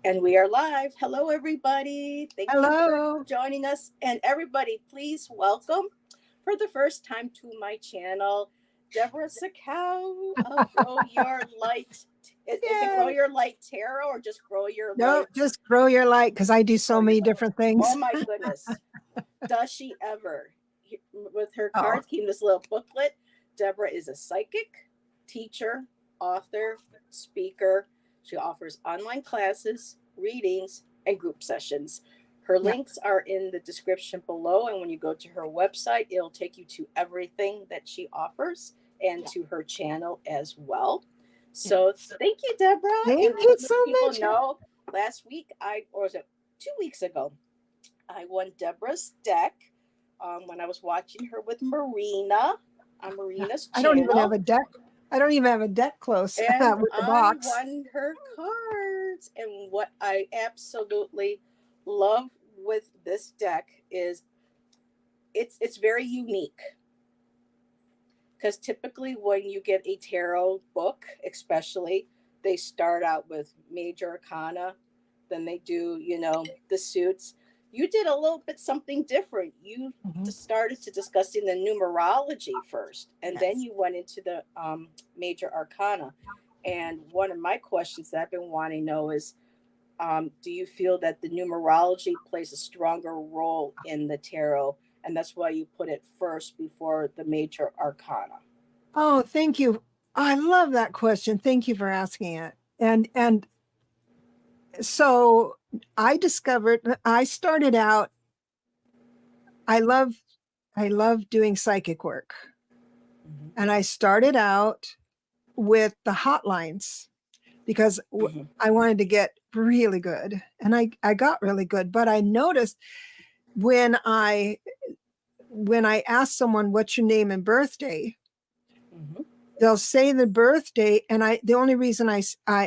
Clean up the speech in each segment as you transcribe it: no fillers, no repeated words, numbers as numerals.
And we are live. Hello, everybody. Thank you for Hello. joining us. And everybody, please welcome for the first time to my channel, Debra Zachau of Grow Your Light. Is it Grow Yay. Your Light Tarot or just Grow Your No, Light? just grow your light because I do so many different things. Oh my goodness. Does she ever? With her Oh. cards came this little booklet. Debra is a psychic, teacher, author, speaker. She offers online classes, readings, and group sessions. Her links are in the description below. And when you go to her website, it'll take you to everything that she offers and to her channel as well. So thank you, Debra. Thank and you so people much. know, last week, or was it 2 weeks ago, I won Debra's deck when I was watching her with Marina on Marina's channel. I don't even have a deck. I don't even have a deck close and with the I box. won her cards. And what I absolutely love with this deck is it's very unique. Because typically when you get a tarot book, especially, they start out with major arcana, then they do, the suits. You did a little bit something different. You started to discussing the numerology first, and then you went into the major arcana. And one of my questions that I've been wanting to know is, do you feel that the numerology plays a stronger role in the tarot, and that's why you put it first before the major arcana? Oh, thank you. I love that question. Thank you for asking it. And so I started out, I love doing psychic work. And I started out with the hotlines because I wanted to get really good. And I got really good, but I noticed when I ask someone, what's your name and birthday, they'll say the birthday. And the only reason I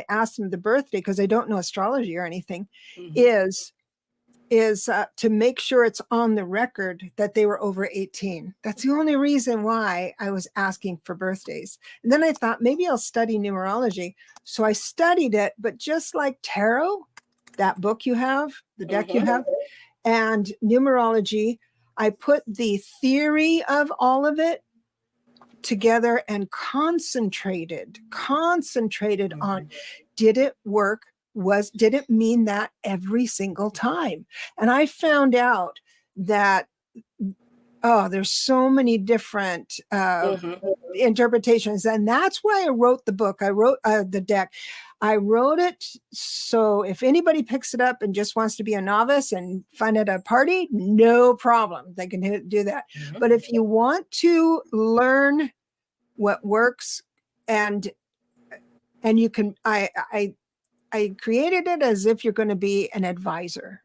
ask them the birthday, because I don't know astrology or anything, is to make sure it's on the record that they were over 18. That's the only reason why I was asking for birthdays. And then I thought maybe I'll study numerology. So I studied it, but just like tarot, that book you have, the deck you have, and numerology, I put the theory of all of it together and concentrated on, did it work? Did it mean that every single time? And I found out that, there's so many different interpretations. And that's why I wrote the book. I wrote the deck. I wrote it so if anybody picks it up and just wants to be a novice and find it at a party, no problem. They can do that. But if you want to learn what works, and you can, I created it as if you're going to be an advisor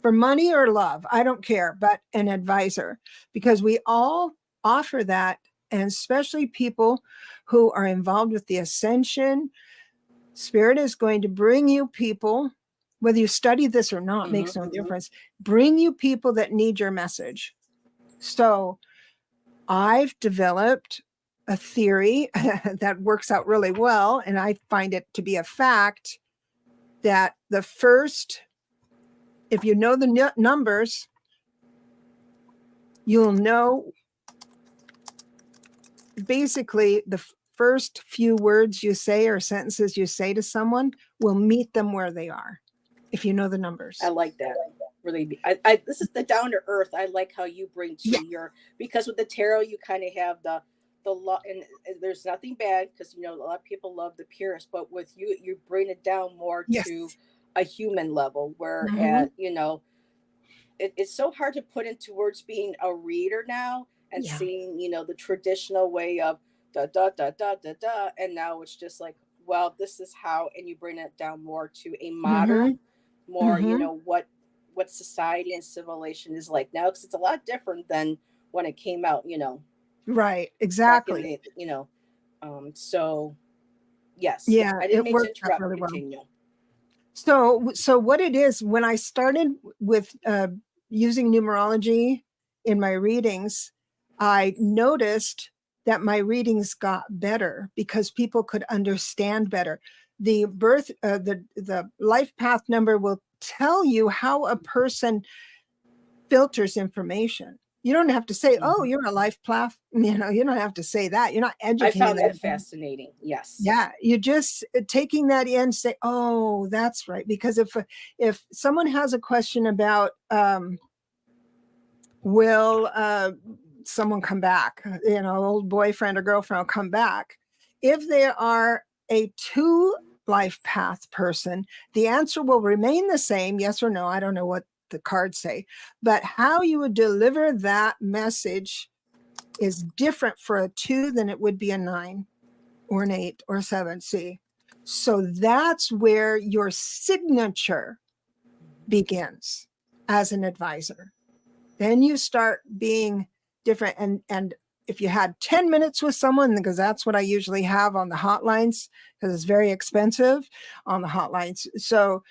for money or love. I don't care, but an advisor, because we all offer that. And especially people who are involved with the ascension, Spirit is going to bring you people, whether you study this or not, makes no difference, bring you people that need your message. So I've developed a theory that works out really well. And I find it to be a fact that the first, if you know the numbers, you'll know basically the first few words you say or sentences you say to someone will meet them where they are, if you know the numbers. I like that. Really, this is the down to earth. I like how you bring to your, because with the tarot, you kind of have the law, and there's nothing bad because, a lot of people love the purist, but with you, you bring it down more to a human level where, it's so hard to put into words being a reader now and seeing, the traditional way of da, da, da, da, da, da. And now it's just like, well, this is how, and you bring it down more to a modern, more, what society and civilization is like now, because it's a lot different than when it came out, Right, exactly. So yes, I didn't mean to interrupt. Really Continue. Well. So what it is, when I started with using numerology in my readings, I noticed that my readings got better because people could understand better. the birth, the life path number will tell you how a person filters information. You don't have to say, oh, you're a life path. You don't have to say that. You're not I educating found that them. fascinating. Yes. Yeah, you just taking that in, say, oh, that's right. Because if someone has a question about will someone come back, old boyfriend or girlfriend will come back, if they are a 2 life path person, the answer will remain the same, yes or no. I don't know what the cards say, but how you would deliver that message is different for a 2 than it would be a 9 or an 8 or a 7. See, so that's where your signature begins as an advisor. Then you start being different. And if you had 10 minutes with someone, because that's what I usually have on the hotlines, because it's very expensive on the hotlines. So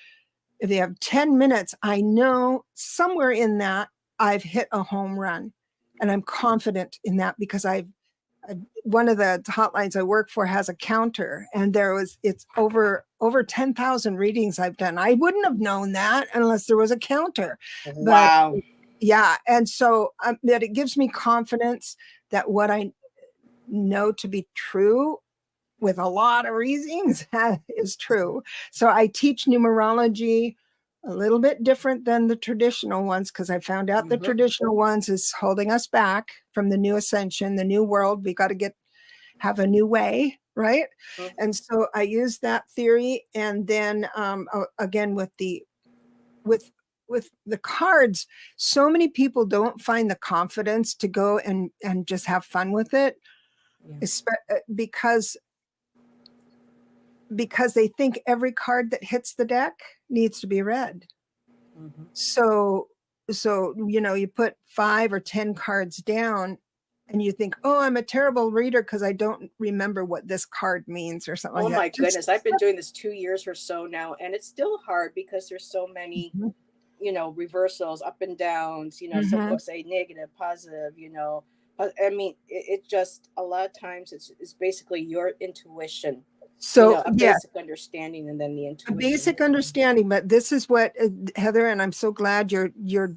if you have 10 minutes, I know somewhere in that I've hit a home run. And I'm confident in that because one of the hotlines I work for has a counter, and it's over 10,000 readings I've done. I wouldn't have known that unless there was a counter. But Wow. yeah. And so that it gives me confidence that what I know to be true with a lot of reasons is true. So I teach numerology a little bit different than the traditional ones, because I found out the traditional ones is holding us back from the new ascension, the new world. We got to have a new way, right? And so I use that theory. And then again, with the cards, so many people don't find the confidence to go and just have fun with it, because they think every card that hits the deck needs to be read. So you put 5 or 10 cards down and you think, oh, I'm a terrible reader because I don't remember what this card means or something like that. Oh my goodness. I've been doing this 2 years or so now, and it's still hard because there's so many reversals, up and downs, some books say negative, positive, I mean, it just, a lot of times it's basically your intuition, so a basic understanding, and then the intuition. A basic understanding, but this is what Heather, and I'm so glad you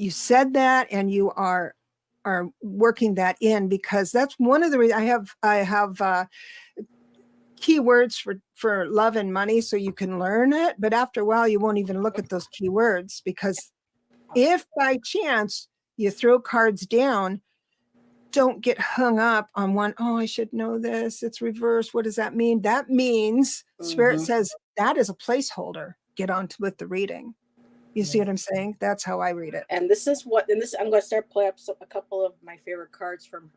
said that, and you are working that in, because that's one of the reasons I have keywords for love and money, so you can learn it. But after a while, you won't even look at those keywords, because if by chance you throw cards down, don't get hung up on one. Oh, I should know this. It's reversed. What does that mean? That means Spirit says that is a placeholder. Get on with the reading. You see what I'm saying? That's how I read it. And I'm going to start playing up a couple of my favorite cards from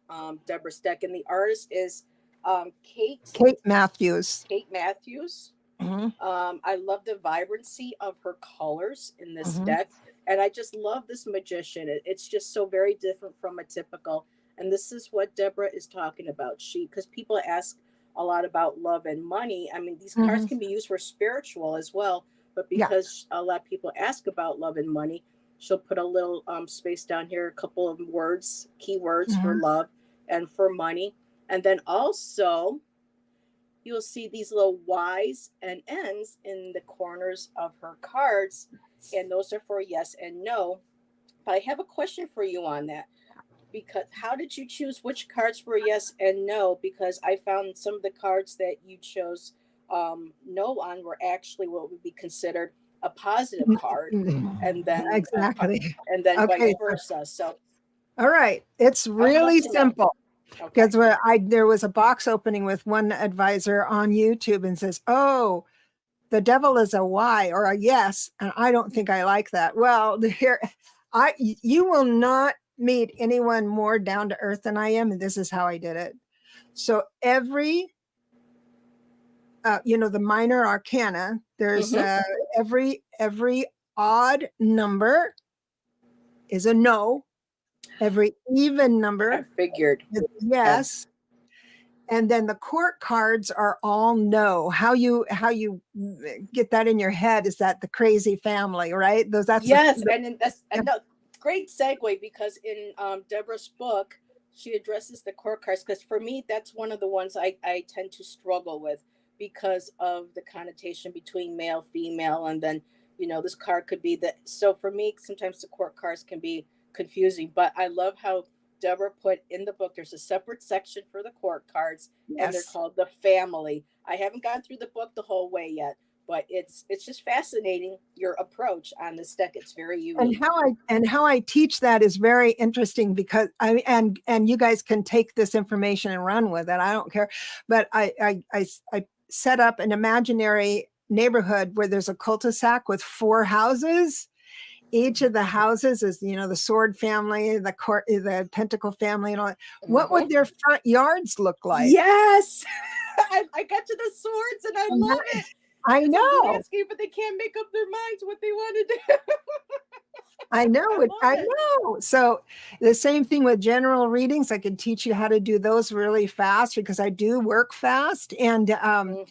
Debra's deck. And the artist is Kate Matthews. I love the vibrancy of her colors in this deck. And I just love this magician. It's just so very different from a typical. And this is what Debra is talking about. Because people ask a lot about love and money. I mean, these cards can be used for spiritual as well. But because a lot of people ask about love and money, she'll put a little space down here, a couple of words, keywords for love and for money. And then also, you'll see these little Y's and N's in the corners of her cards. And those are for yes and no. But I have a question for you on that. Because how did you choose which cards were yes and no? Because I found some of the cards that you chose no on were actually what would be considered a positive card, and then vice versa. So, all right, it's really simple. Because there was a box opening with one advisor on YouTube and says, "Oh, the devil is a Y or a yes," and I don't think I like that. Well, you will not meet anyone more down to earth than I am, and this is how I did it. So every the minor arcana, there's every odd number is a no. Every even number, I figured, yes. And then the court cards are all no. How you get that in your head is that the crazy family, right? And no, great segue, because in Debra's book, she addresses the court cards, because for me, that's one of the ones I tend to struggle with, because of the connotation between male, female, and then, this card could be that. So for me, sometimes the court cards can be confusing, but I love how Deborah put in the book, there's a separate section for the court cards, and they're Yes. called the family. I haven't gone through the book the whole way yet, but it's just fascinating your approach on this deck. It's very And unique. how I teach that is very interesting, because and you guys can take this information and run with it. I don't care. But I set up an imaginary neighborhood where there's a cul-de-sac with 4 houses. Each of the houses is, the sword family, the pentacle family, and all that. What Hmm. would their front yards look like? Yes. I got to the swords and I And love it. I It's a know. landscape, but they can't make up their minds what they want to do. I know I it. love I it. know. So the same thing with general readings. I can teach you how to do those really fast, because I do work fast Hmm.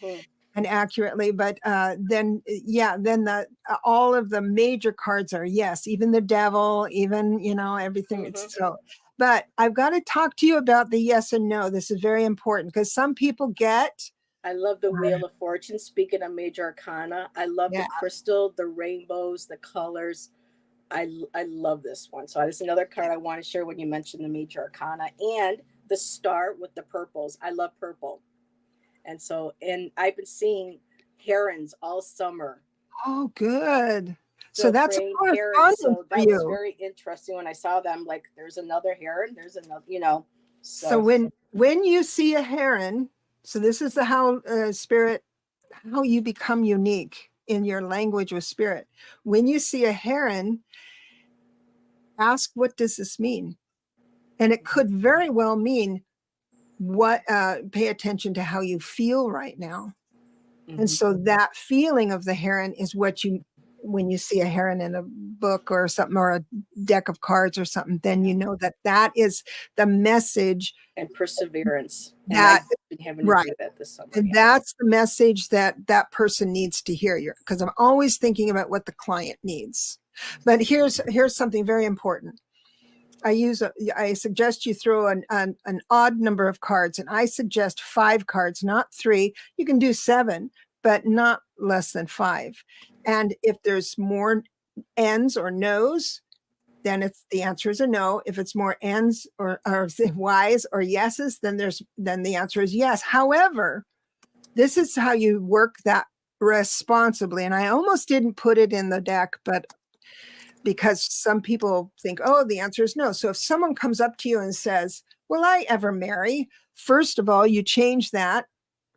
and accurately. But then the all of the major cards are yes, even the devil, even everything. Hmm. It's so. But I've got to talk to you about the yes and no. This is very important, because some people get I love the Wheel of Fortune. Speaking of major arcana, I love the yeah. crystal, the rainbows, the colors. I love this one. So this is another card I want to share when you mentioned the major arcana and the star with the purples. I love purple. And I've been seeing herons all summer. Oh, good. So So that's a praying herons. correspondence So for that was you. very interesting when I saw them. Like, there's another heron. There's another. So So. when you see a heron, so this is the how spirit, how you become unique in your language with spirit. When you see a heron, ask, what does this mean? And it could very well mean what pay attention to how you feel right now. And Mhm. so that feeling of the heron is what you, when you see a heron in a book or something, or a deck of cards or something, then you know that that is the message And perseverance. And that, I've been having to right. do that this summer. And Yeah. that's the message that that person needs to hear. Because I'm always thinking about what the client needs. But here's something very important. I suggest you throw an odd number of cards, and I suggest 5 cards, not 3. You can do 7, but not less than 5. And if there's more N's or no's, then the answer is a no. If it's more N's or Y's or yeses, then the answer is yes. However, this is how you work that responsibly. And I almost didn't put it in the deck, but because some people think, oh, the answer is no. So if someone comes up to you and says, will I ever marry? First of all, you change that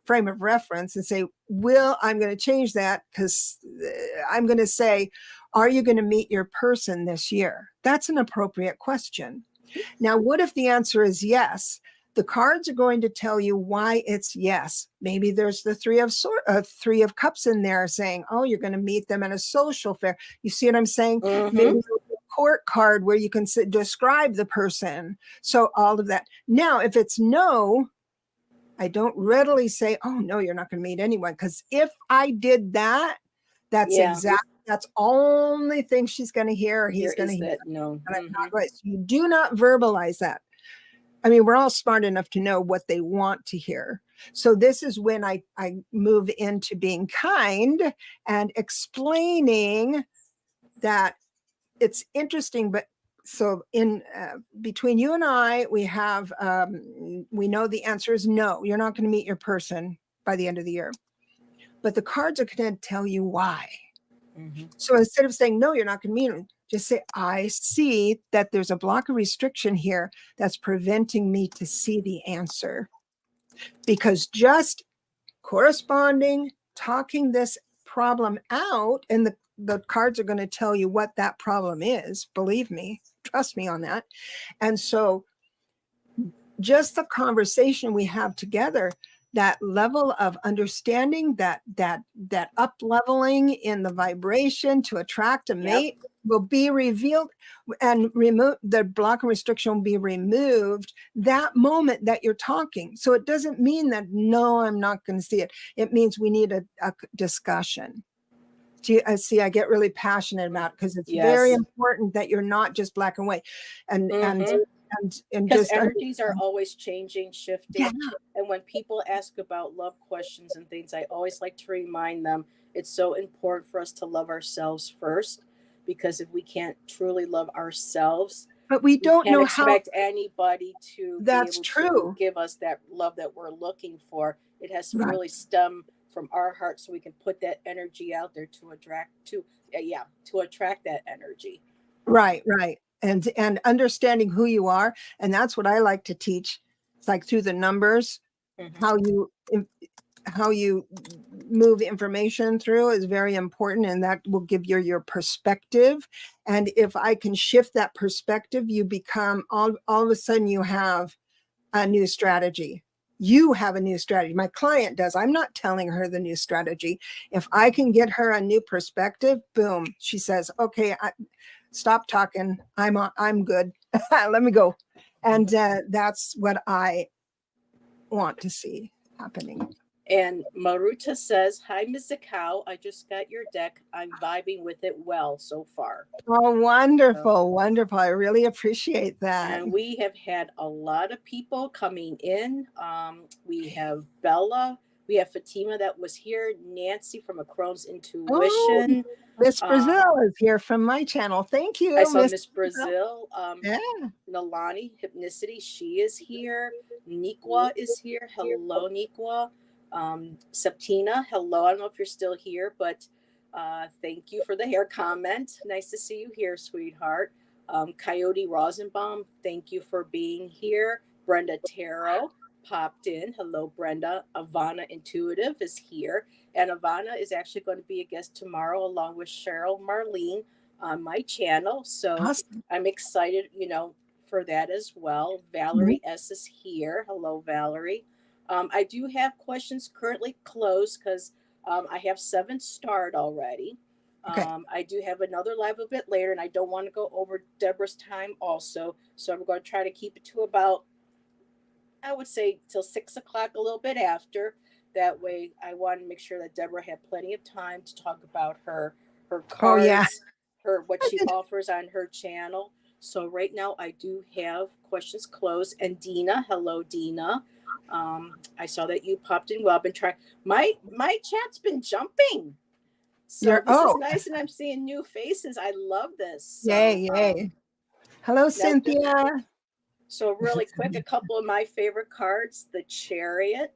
frame of reference and say, I'm going to change that, because I'm going to say, are you going to meet your person this year? That's an appropriate question. Now, what if the answer is yes? The cards are going to tell you why it's yes. Maybe there's the three of cups in there saying, oh, you're going to meet them at a social fair. You see what I'm saying? Maybe Hmm. there's a court card where you can describe the person. So all of that. Now, if it's no, I don't readily say, oh, no, you're not going to meet anyone. Because if I did that, Yeah. that's only thing she's going to hear, or Here he's going to is hear. that no. And I'm Hmm. not right. So you do not verbalize that. I mean, we're all smart enough to know what they want to hear. So this is when I move into being kind and explaining that it's interesting, but so in between you and I, we know the answer is no. You're not going to meet your person by the end of the year, but the cards are going to tell you why. Hmm. So instead of saying, no, you're not going to meet them, just say, I see that there's a block of restriction here that's preventing me to see the answer. Because just corresponding, talking this problem out, and the cards are going to tell you what that problem is. Believe me, trust me on that. And so just the conversation we have together, that level of understanding, that up leveling in the vibration to attract a Yep. mate will be revealed, and the block and restriction will be removed that moment that you're talking. So it doesn't mean that, no, I'm not going to see it. It means we need a discussion. See, I get really passionate about it, because it's very Yes. important that you're not just black and white. And Hmm. and Because just energies are always changing, yeah, shifting. And when people ask about love questions and things, I always like to remind them it's so important for us to love ourselves first. Because if we can't truly love ourselves, but we we don't can't know how. expect anybody to be That's able to true. give us that love that we're looking for. It has to Right, really stem from our heart so we can put that energy out there to attract to attract that energy. right. And understanding who you are, and that's what I like to teach. It's like through the numbers, Hmm. how you how you move information through is very important, and that will give you your perspective. And if I can shift that perspective, you become all of a sudden you have a new strategy. You have a new strategy. My client does. I'm not telling her the new strategy. If I can get her a new perspective, boom, she says, okay, stop talking. I'm good. Let me go. And that's what I want to see happening. And Maruta says, "Hi, Miss Zachau. I just got your deck. I'm vibing with it well so far." Oh, So, wonderful, wonderful. I really appreciate that. and we have had a lot of people coming in. We have Bella, we have Fatima that was here, Nancy from A Crone's Oh, Intuition. Miss Um, Brazil is here from my channel. Thank I you, saw Miss Miss Brazil. Brazil, Yeah. Nalani, Hypnicity, she is here. Nikwa is here. Hello, Nikwa. Septina, hello. I don't know if you're still here, but thank you for the hair comment. Nice to see you here, sweetheart. Coyote Rosenbaum, thank you for being here. Brenda Tarot popped in. Hello, Brenda. Ivana Intuitive is here. And Ivana is actually going to be a guest tomorrow along with Cheryl Marlene on my channel. So Awesome. I'm excited, for that as well. Mhm. Valerie S is here. Hello, Valerie. I do have questions currently closed because I have 7 starred already. Okay. I do have another live a bit later, and I don't want to go over Deborah's time also. So I'm going to try to keep it to about, I would say, till 6 o'clock, a little bit after. That way, I want to make sure that Deborah had plenty of time to talk about her Oh, yeah. cards, her what she offers on her channel. So right now, I do have questions closed. And Dina, hello, Dina. I saw that you popped in. Well, I've been trying. My chat's been jumping, so You're, this is oh, nice, and I'm seeing new faces. I love this. So yay, yay. Hello, now just Cynthia. so really quick, a couple of my favorite cards: the Chariot.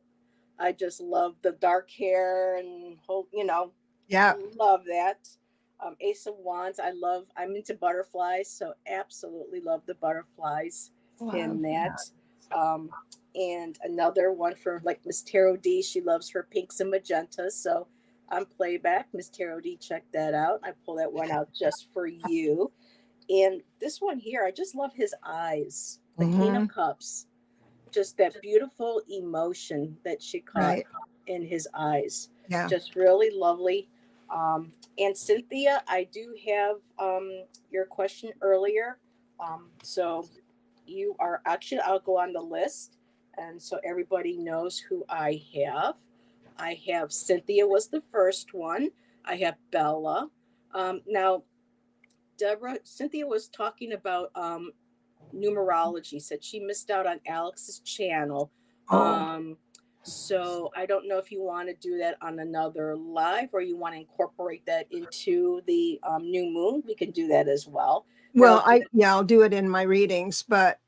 I just love the dark hair and whole, Yeah. love that. Ace of Wands. I'm into butterflies, so absolutely love the butterflies Love in that. that. Um, and another one for like Miss Tarot D. She loves her pinks and magentas. So I'm playback. Miss Tarot D, check that out. I pull that one out just for you. And this one here, I just love his eyes. The King of Hmm. Cups, just that beautiful emotion that she caught Right. in his eyes. Yeah. Just really lovely. And Cynthia, I do have your question earlier. So you are actually, I'll go on the list. And so everybody knows who I have. I have Cynthia was the first one. I have Bella. Now, Deborah, Cynthia was talking about numerology, said she missed out on Alex's channel. Oh, Um, so I don't know if you want to do that on another live or you want to incorporate that into the new moon. We can do that as well. Now, well, I'll do it in my readings, but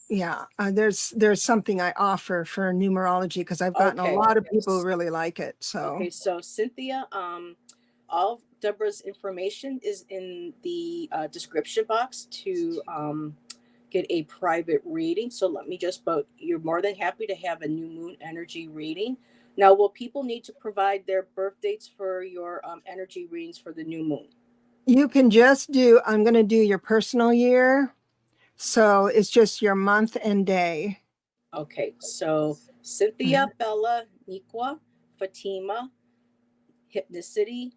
yeah, there's something I offer for numerology because I've gotten a okay. lot of people who really like it. So Okay, so Cynthia, all of Deborah's information is in the description box to get a private reading. So let me just, but you're more than happy to have a new moon energy reading. Now, will people need to provide their birth dates for your energy readings for the new moon? you can just do, I'm going to do your personal year. So it's just your month and day. Okay, so Cynthia, Mhm. Bella, Nikwa, Fatima, Hypnicity,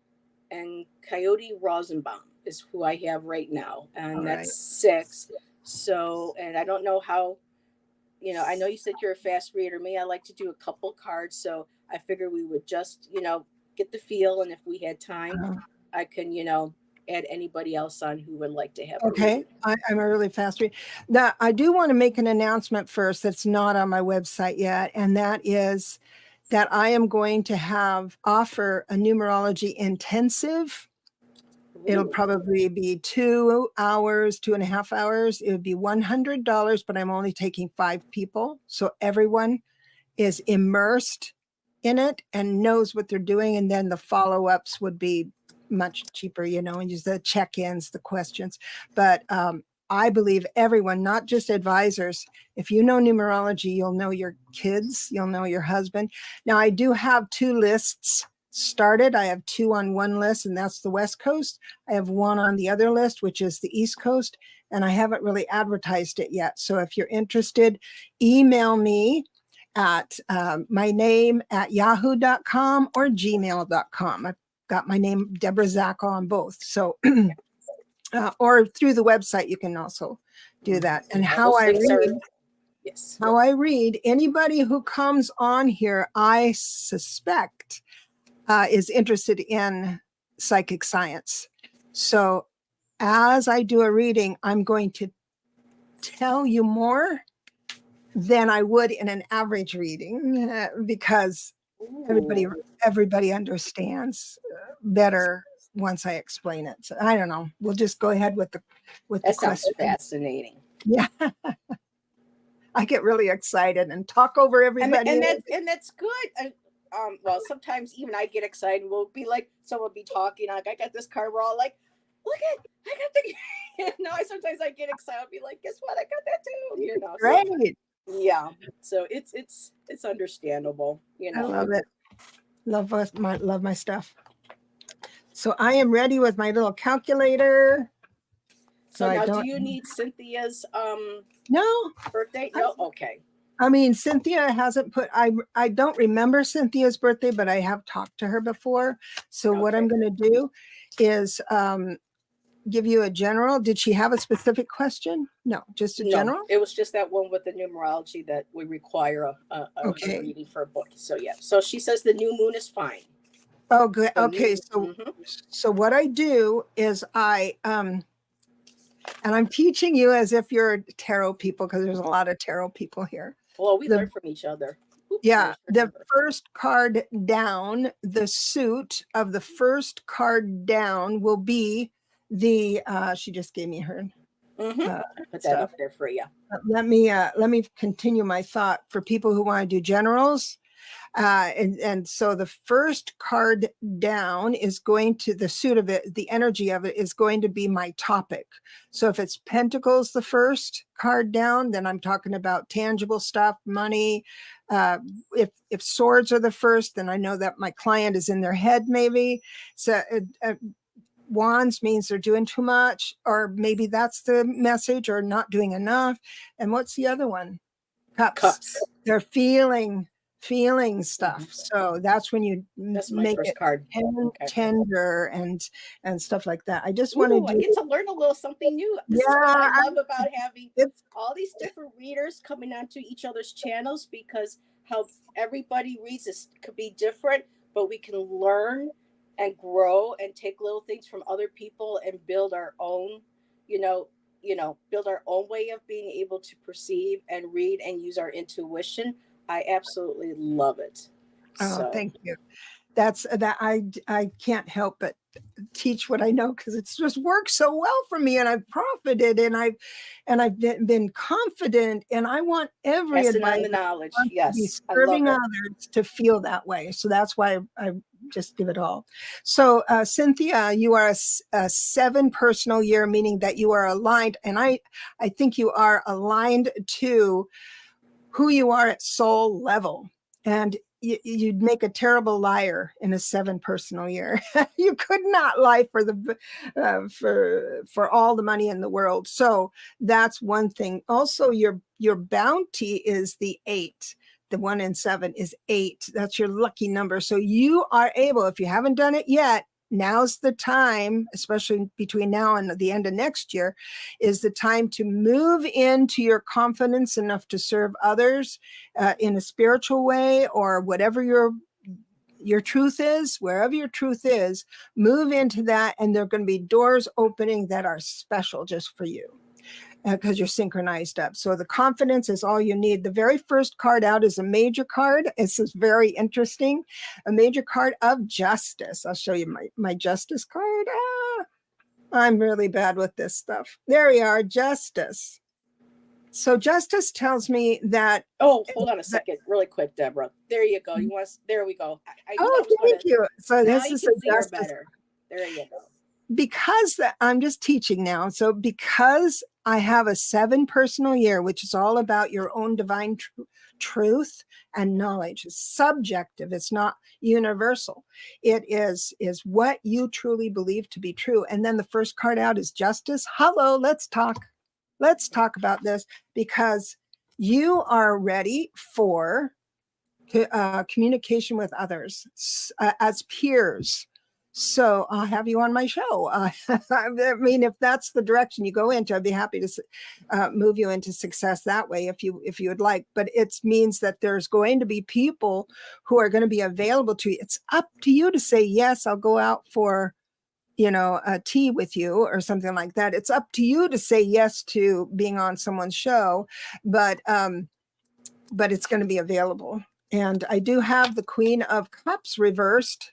and Coyote Rosenbaum is who I have right now, All and right. that's 6. So, and I don't know how, I know you said you're a fast reader. Me, I like to do a couple cards, so I figure we would just, get the feel, and if we had time, Uh, I can, add anybody else on who would like to have a Okay, reading. I'm a really fast read. Now, I do want to make an announcement first that's not on my website yet, and that is that I am going to offer a numerology intensive. It'll Ooh. probably be 2 hours, 2.5 hours. It would be $100, but I'm only taking 5 people. So everyone is immersed in it and knows what they're doing. And then the follow-ups would be much cheaper, and use the check-ins, the questions. But I believe everyone, not just advisors, if you know numerology, you'll know your kids, you'll know your husband. Now, I do have 2 lists started. I have 2 on one list, and that's the West Coast. I have 1 on the other list, which is the East Coast, and I haven't really advertised it yet. So if you're interested, email me at my name at yahoo.com or gmail.com. I've got my name, Debra Zachau, on both. So, or through the website, you can also do that. And how I read, yes. How I read, anybody who comes on here, I suspect is interested in psychic science. So as I do a reading, I'm going to tell you more than I would in an average reading because everybody understands better once I explain it. So I don't know. We'll just go ahead with the sounds question. Fascinating. Yeah. I get really excited and talk over everybody. And that's good. Well, sometimes even I get excited. We'll be like, someone will be talking. Like, I got this card. We're all like, look at, I got the. Sometimes I get excited. I'll be like, guess what? I got that too. Great. Yeah. So it's understandable. I love it. Love my stuff. So I am ready with my little calculator. So now, do you need Cynthia's no birthday? No. Okay. I mean, Cynthia hasn't put, I don't remember Cynthia's birthday, but I have talked to her before. So what I'm going to do is give you a general. Did she have a specific question? No, just a general? It was just that one with the numerology that we require a reading for a book. So yeah. So she says the new moon is fine. Oh, good. Okay. So what I do is and I'm teaching you as if you're tarot people, because there's a lot of tarot people here. Well, we learn from each other. Yeah. The first card down, the suit of the first card down will be the, she just gave me her. Put that up there for you. Let me continue my thought for people who want to do generals. And so the first card down is going to, the suit of it, the energy of it is going to be my topic. So if it's Pentacles, the first card down, then I'm talking about tangible stuff, money. If swords are the first, then I know that my client is in their head maybe. So wands means they're doing too much, or maybe that's the message, or not doing enough. And what's the other one? Cups. They're feeling stuff. So that's when you make it card. Tender and stuff like that. I just want to get to learn a little something new. This is what I love about having all these different readers coming onto each other's channels, because how everybody reads this could be different, but we can learn and grow and take little things from other people and build our own, build our own way of being able to perceive and read and use our intuition. I absolutely love it. Thank you. That's that. I can't help but teach what I know, because it's just worked so well for me, and I've profited, and I've been confident, and I want every advisor, the knowledge. Yes, to be serving others to feel that way. So that's why I just give it all. So Cynthia, you are a 7 personal year, meaning that you are aligned, and I think you are aligned to who you are at soul level. And you'd make a terrible liar in a 7 personal year. You could not lie for for all the money in the world. So that's one thing. Also, your bounty is the 8. The 1 in 7 is 8. That's your lucky number. So you are able, if you haven't done it yet, now's the time, especially between now and the end of next year, is the time to move into your confidence enough to serve others in a spiritual way, or whatever your your truth is, wherever your truth is, move into that, and there are going to be doors opening that are special just for you, because you're synchronized up. So the confidence is all you need. The very first card out is a major card. This is very interesting. A major card of justice. I'll show you my justice card. I'm really bad with this stuff. There we are, justice. So justice tells me that. Oh, hold on a second, really quick, Deborah. There you go. There we go. I knew Oh, that was going thank to. you. So Now this you is a can see her justice. better. There you go. Because I'm just teaching now. So because I have a 7 personal year, which is all about your own divine truth and knowledge. It's subjective. It's not universal. It is what you truly believe to be true. And then the first card out is justice. Hello, let's talk. Let's talk about this, because you are ready for communication with others as peers. So I'll have you on my show. I mean, if that's the direction you go into, I'd be happy to move you into success that way if you would like. But it means that there's going to be people who are going to be available to you. It's up to you to say, yes, I'll go out for a tea with you or something like that. It's up to you to say yes to being on someone's show, but it's going to be available. And I do have the Queen of Cups reversed.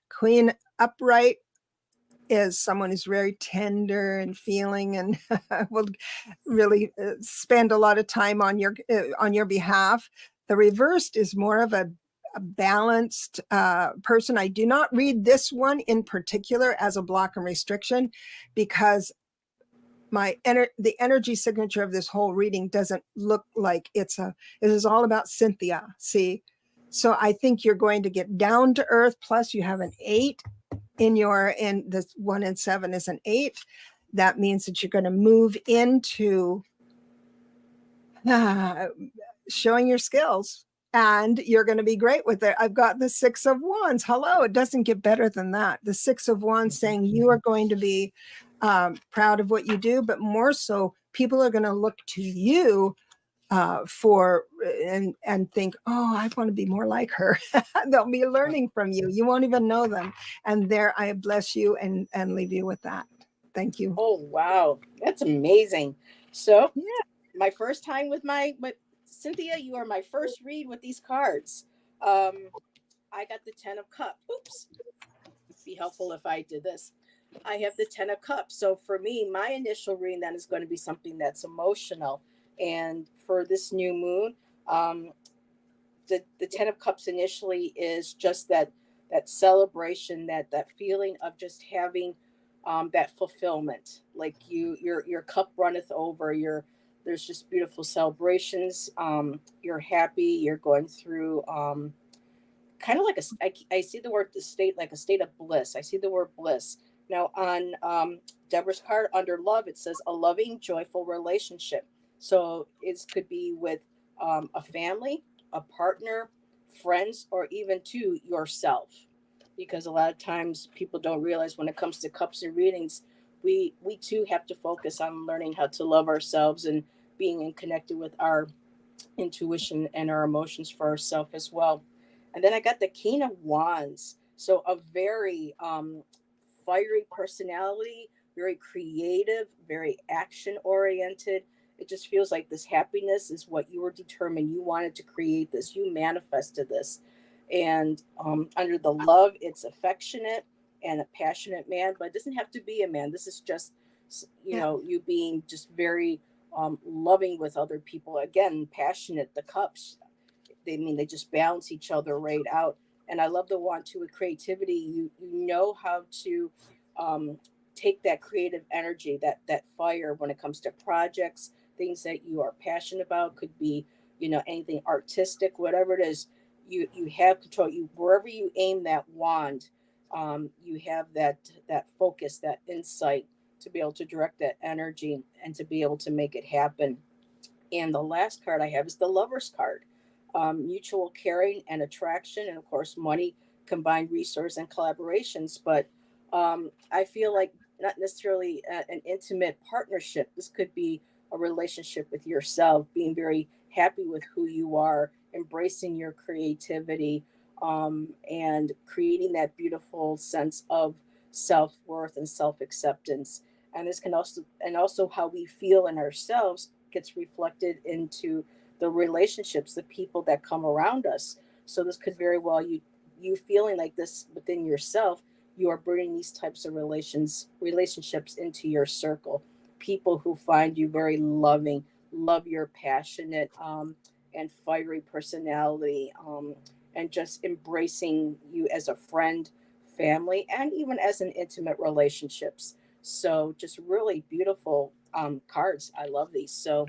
Queen upright is someone who's very tender and feeling, and will really spend a lot of time on your behalf. The reversed is more of a balanced person. I do not read this one in particular as a block and restriction, because the energy signature of this whole reading doesn't look like it is all about Cynthia. See, so I think you're going to get down to earth. Plus you have an 8 in this 1 and 7 is an 8. That means that you're going to move into showing your skills, and you're going to be great with it. I've got the 6 of Wands. Hello, it doesn't get better than that. The 6 of Wands saying you are going to be proud of what you do, but more so, people are going to look to you for and think, oh, I want to be more like her. They'll be learning from you. You won't even know them. And there, I bless you and leave you with that. Thank you. Oh, wow, that's amazing. So, Yeah. my first time with Cynthia, you are my first read with these cards. I got the 10 of Cups. Oops. It'd be helpful if I did this. I have the 10 of Cups. So for me, my initial reading then is going to be something that's emotional. And for this new moon, the 10 of Cups initially is just that celebration, that feeling of just having that fulfillment. Like your cup runneth over. There's just beautiful celebrations. You're happy. You're going through kind of like I see the word state, like a state of bliss. I see the word bliss. Now on Deborah's card under love, it says a loving, joyful relationship. So it could be with a family, a partner, friends, or even to yourself. Because a lot of times people don't realize when it comes to cups and readings, we too have to focus on learning how to love ourselves and being in connected with our intuition and our emotions for ourselves as well. And then I got the King of Wands. So a very fiery personality, very creative, very action oriented. It just feels like this happiness is what you were determined. You wanted to create this, you manifested this. And under the love, it's affectionate and a passionate man, but it doesn't have to be a man. This is just, Yeah. you being just very loving with other people. Again, passionate, the cups, they just balance each other right out. And I love the one too with creativity. You know how to um, take that creative energy, that fire when it comes to projects, things that you are passionate about. Could be anything artistic, whatever it is. You have control. You wherever you aim that wand, you have that focus, that insight to be able to direct that energy and to be able to make it happen. And the last card I have is the Lover's card. Mutual caring and attraction, and of course, money, combined resource, and collaborations. But I feel like not necessarily an intimate partnership. This could be a relationship with yourself, being very happy with who you are, embracing your creativity, and creating that beautiful sense of self-worth and self-acceptance. And this can also how we feel in ourselves gets reflected into the relationships, the people that come around us. So this could very well, you feeling like this within yourself, you are bringing these types of relationships into your circle. People who find you very loving, love your passionate and fiery personality, and just embracing you as a friend, family, and even as an intimate relationships. So just really beautiful cards. I love these. So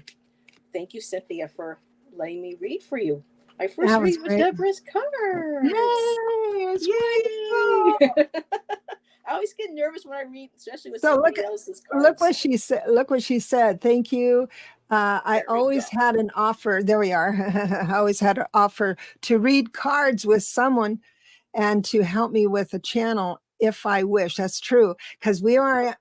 thank you, Cynthia, for letting me read for you. My first That was read with great. Deborah's Yay! cards. It's Yay! wonderful. I always get nervous when I read, especially with So somebody else's look cards. what she said. Look what she said. Thank you. I There we go. always had an offer. There we are. I always had an offer to read cards with someone and to help me with a channel if I wish. That's true, because we are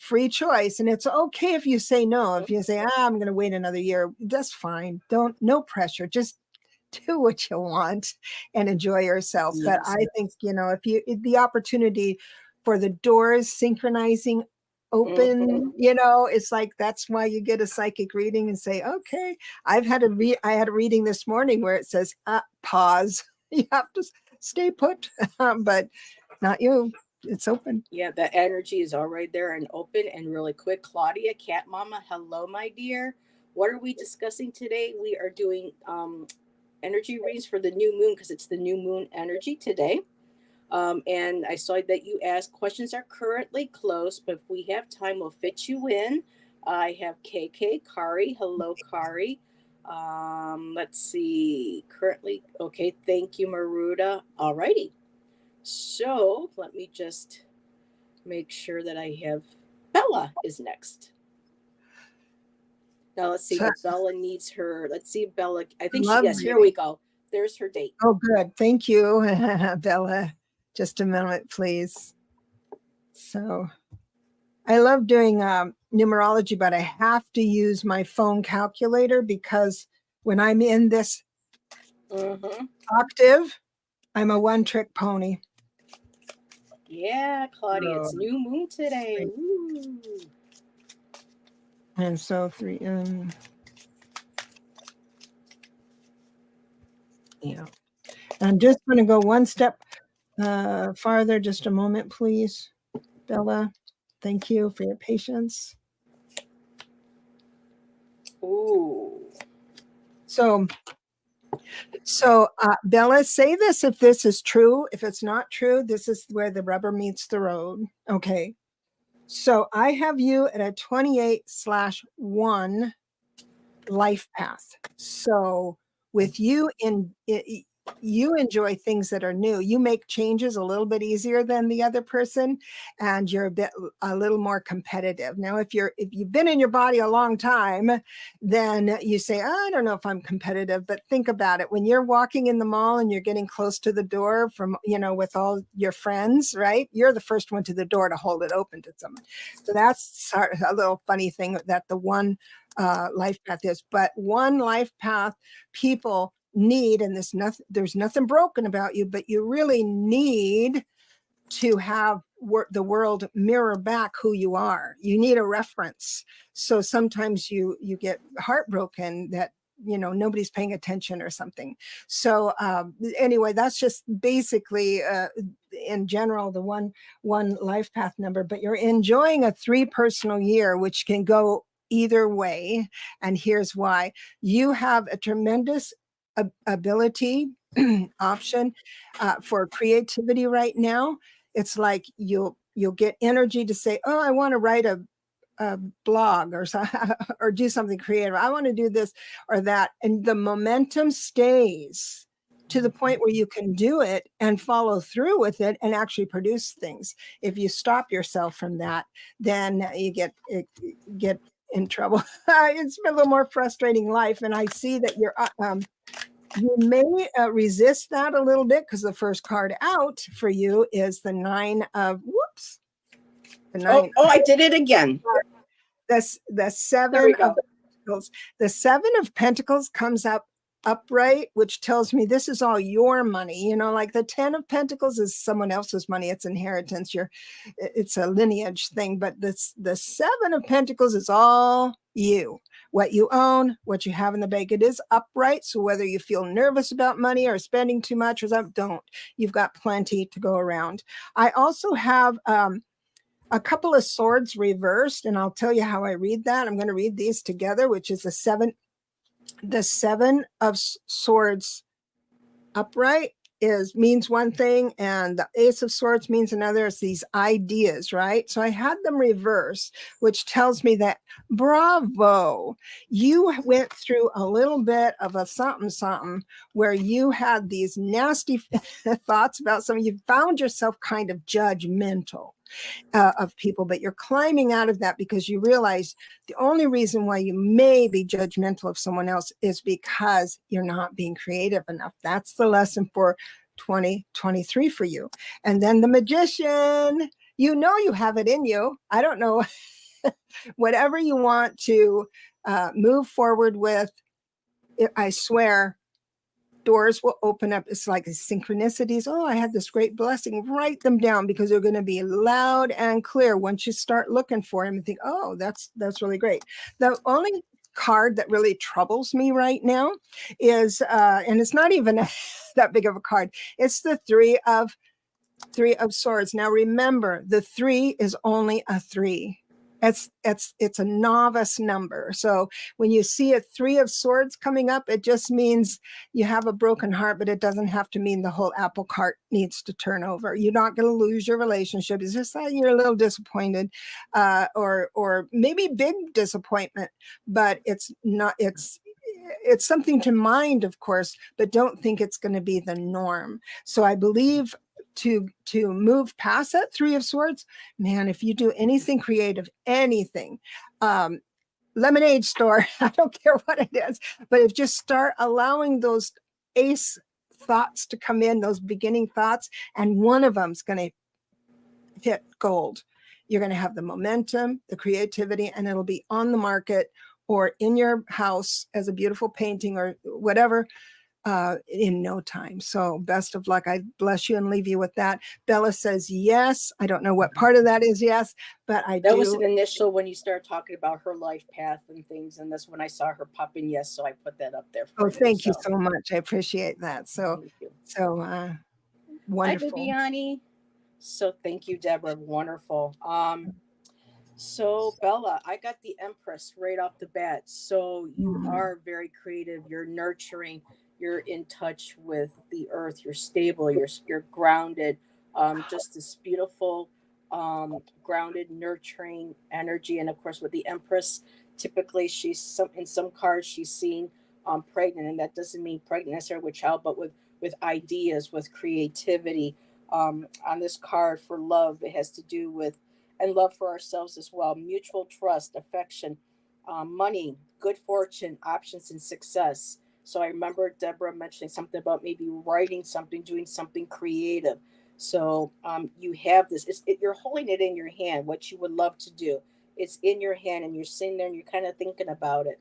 free choice, and it's okay if you say no. If you say, I'm going to wait another year, that's fine. No pressure. Just do what you want and enjoy yourself. But Yes. I think, if the opportunity for the doors synchronizing open, it's like, that's why you get a psychic reading and say, okay, I had a reading this morning where it says, pause. You have to stay put, but not you. It's open. Yeah, the energy is all right there and open and really quick. Claudia, Cat Mama, hello, my dear. What are we discussing today? We are doing energy readings for the new moon because it's the new moon energy today. And I saw that you asked questions are currently closed, but if we have time, we'll fit you in. I have KK, Kari. Hello, Kari. Let's see. Currently, okay. Thank you, Maruda. Alrighty. So let me just make sure that I have Bella is next. Now let's see So, what Bella needs her. Let's see if Bella. I think she. love Yes, here we reading. go. There's her date. Oh, good. Thank you, Bella. Just a minute, please. So I love doing numerology, but I have to use my phone calculator because when I'm in this octave, I'm a one-trick pony. Yeah, Claudia, it's new moon today. Woo. And so 3, yeah. I'm just going to go one step farther. Just a moment, please, Bella. Thank you for your patience. Ooh. So Bella, say this if this is true. If it's not true, this is where the rubber meets the road. Okay. So I have you at a 28/1 life path. So with you you enjoy things that are new. You make changes a little bit easier than the other person, and you're a little more competitive. Now, if you've been in your body a long time, then you say, I don't know if I'm competitive, but think about it. When you're walking in the mall and you're getting close to the door from, with all your friends, right? You're the first one to the door to hold it open to someone. So that's a little funny thing that the one life path is. But one life path people need, and there's nothing broken about you, but you really need to have the world mirror back who you are. You need a reference. So sometimes you get heartbroken that nobody's paying attention or something. So anyway, that's just basically in general the one life path number. But you're enjoying a 3 personal year, which can go either way, and here's why. You have a tremendous ability option for creativity right now. It's like you'll get energy to say, oh, I want to write a blog or or do something creative. I want to do this or that, and the momentum stays to the point where you can do it and follow through with it and actually produce things. If you stop yourself from that, then you get in trouble. It's been a little more frustrating life, and I see that you may resist that a little bit because the first card out for you is the 9 of whoops. The 9. Oh, I did it again. The 7 of Pentacles. The 7 of Pentacles comes up upright, which tells me this is all your money. You know, like the 10 of Pentacles is someone else's money. It's inheritance. It's a lineage thing. But the 7 of Pentacles is all you, what you own, what you have in the bank. It is upright. So whether you feel nervous about money or spending too much or something, don't. You've got plenty to go around. I also have a couple of swords reversed, and I'll tell you how I read that. I'm going to read these together, which is the 7 of swords upright means one thing, and the Ace of Swords means another. It's these ideas, right? So I had them reversed, which tells me that bravo, you went through a little bit of a something where you had these nasty thoughts about something. You found yourself kind of judgmental of people, but you're climbing out of that because you realize the only reason why you may be judgmental of someone else is because you're not being creative enough. That's the lesson for 2023 for you. And then the Magician, you know, you have it in you. I don't know, whatever you want to move forward with, I swear doors will open up. It's like synchronicities. Oh, I had this great blessing. Write them down because they're going to be loud and clear once you start looking for them and think, oh, that's really great. The only card that really troubles me right now is, and it's not even that big of a card. It's the three of Swords. Now remember, the 3 is only a 3. It's a novice number. So when you see a 3 of Swords coming up, it just means you have a broken heart, but it doesn't have to mean the whole apple cart needs to turn over. You're not going to lose your relationship. It's just that you're a little disappointed, or maybe big disappointment, but it's not. It's something to mind, of course, but don't think it's going to be the norm. So I believe to move past that 3 of Swords, man, if you do anything creative, anything, lemonade store, I don't care what it is, but if just start allowing those ace thoughts to come in, those beginning thoughts, and one of them's going to hit gold. You're going to have the momentum, the creativity, and it'll be on the market or in your house as a beautiful painting or whatever, in no time. So best of luck. I bless you and leave you with that. Bella says yes. I don't know what part of that is yes, but that was an initial when you started talking about her life path and things, and that's when I saw her pop in yes, so I put that up there for Oh, you. thank you so much. I appreciate that. So wonderful. Hi, Viviani. So thank you, Deborah. Wonderful. So Bella, I got the Empress right off the bat. So you are very creative. You're nurturing. You're in touch with the earth. You're stable. You're grounded. Just this beautiful, grounded, nurturing energy. And of course, with the Empress, typically in some cards she's seen pregnant, and that doesn't mean pregnant necessarily with child, but with ideas, with creativity. On this card for love, it has to do with and love for ourselves as well, mutual trust, affection, money, good fortune, options, and success. So I remember Deborah mentioning something about maybe writing something, doing something creative. So you have this, you're holding it in your hand, what you would love to do. It's in your hand and you're sitting there and you're kind of thinking about it.